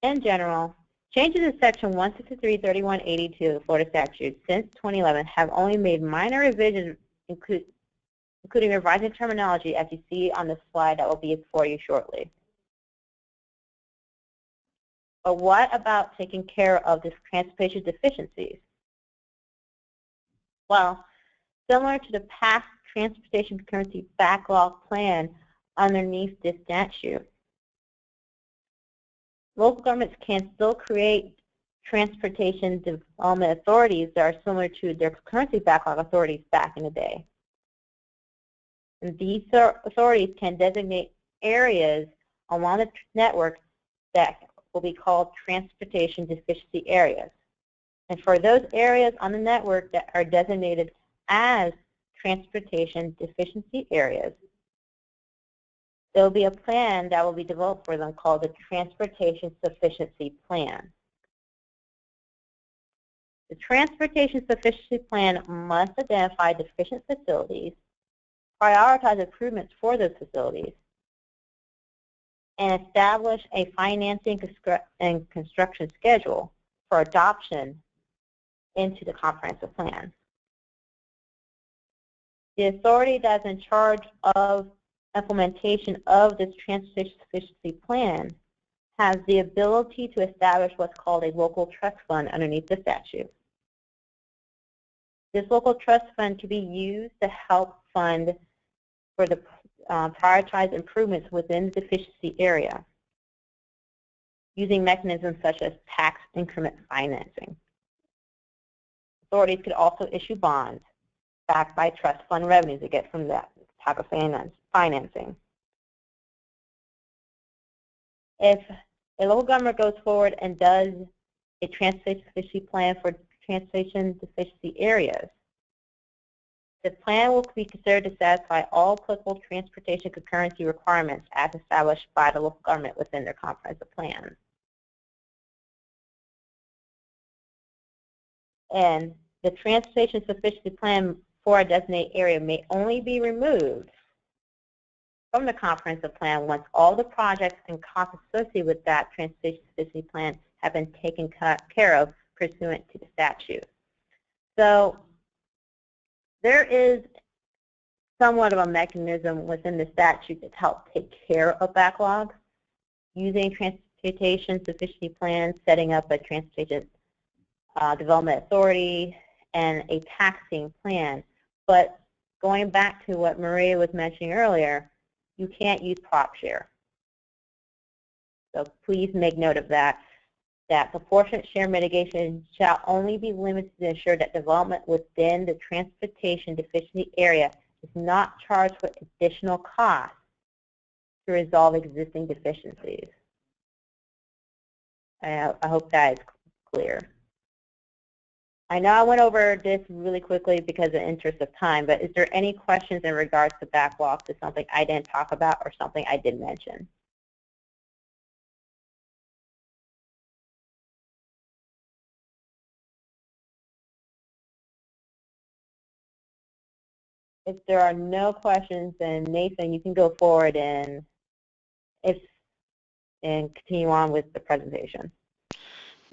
In general, changes in Section 163-3182 of the Florida statute since 2011 have only made minor revisions, including revising terminology as you see on the slide that will be before you shortly. But what about taking care of this transportation deficiencies? Well, similar to the past transportation concurrency backlog plan underneath this statute, local governments can still create transportation development authorities that are similar to their concurrency backlog authorities back in the day. And these authorities can designate areas along the network that will be called transportation deficiency areas. And for those areas on the network that are designated as transportation deficiency areas, there will be a plan that will be developed for them called the Transportation Sufficiency Plan. The Transportation Sufficiency Plan must identify deficient facilities, prioritize improvements for those facilities, and establish a financing and construction schedule for adoption into the comprehensive plan. The authority that's in charge of implementation of this Transportation Sufficiency Plan has the ability to establish what's called a local trust fund underneath the statute. This local trust fund can be used to help fund for the prioritized improvements within the deficiency area using mechanisms such as tax increment financing. Authorities could also issue bonds backed by trust fund revenues they get from that type of financing. If a local government goes forward and does a transportation deficiency plan for transportation deficiency areas, the plan will be considered to satisfy all applicable transportation concurrency requirements as established by the local government within their comprehensive plan. And the transportation sufficiency plan for a designated area may only be removed from the comprehensive plan once all the projects and costs associated with that transportation sufficiency plan have been taken care of pursuant to the statute. So there is somewhat of a mechanism within the statute to help take care of backlogs using transportation sufficiency plans, setting up a transportation development authority, and a taxing plan. But going back to what Maria was mentioning earlier, you can't use prop share. So please make note of that. That proportionate share mitigation shall only be limited to ensure that development within the transportation deficiency area is not charged with additional costs to resolve existing deficiencies. I hope that is clear. I know I went over this really quickly because of the interest of time, but is there any questions in regards to backlogs? Is something I didn't talk about or something I did mention? If there are no questions, then Nathan, you can go forward and continue on with the presentation.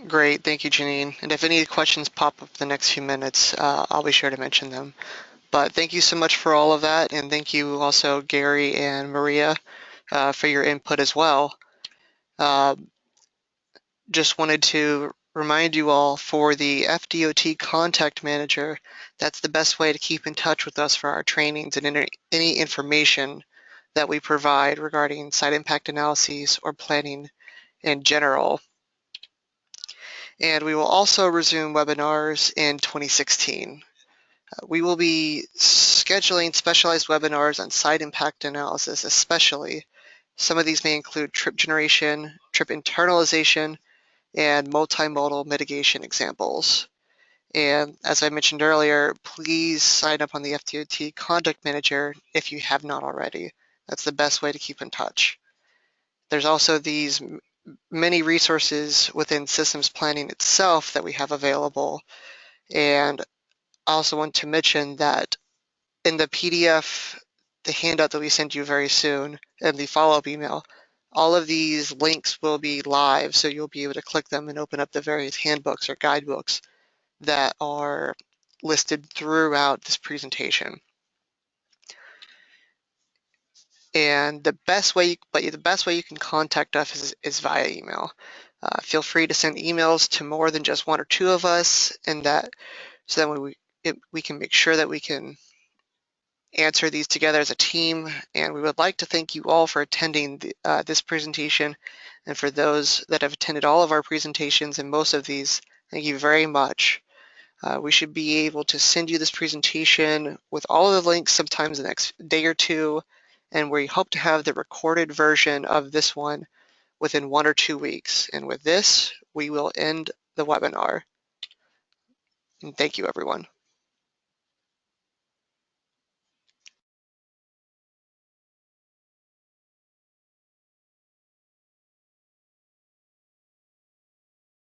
Great, thank you, Janine. And if any questions pop up the next few minutes, I'll be sure to mention them. But thank you so much for all of that, and thank you also, Gary and Maria, for your input as well. Just wanted to remind you all, for the FDOT Contact Manager, that's the best way to keep in touch with us for our trainings and any information that we provide regarding site impact analyses or planning in general. And we will also resume webinars in 2016. We will be scheduling specialized webinars on site impact analysis especially. Some of these may include trip generation, trip internalization, and multimodal mitigation examples. And as I mentioned earlier, please sign up on the FDOT Contact Manager if you have not already. That's the best way to keep in touch. There's also these many resources within systems planning itself that we have available. And I also want to mention that in the PDF, the handout that we send you very soon, and the follow-up email, all of these links will be live, so you'll be able to click them and open up the various handbooks or guidebooks that are listed throughout this presentation. And the best way you can contact us is via email. Feel free to send emails to more than just one or two of us, and so that we can make sure that we can answer these together as a team. And we would like to thank you all for attending this presentation, and for those that have attended all of our presentations and most of these, thank you very much. We should be able to send you this presentation with all of the links sometimes the next day or two, and we hope to have the recorded version of this one within 1 or 2 weeks. And with this, we will end the webinar. And thank you, everyone.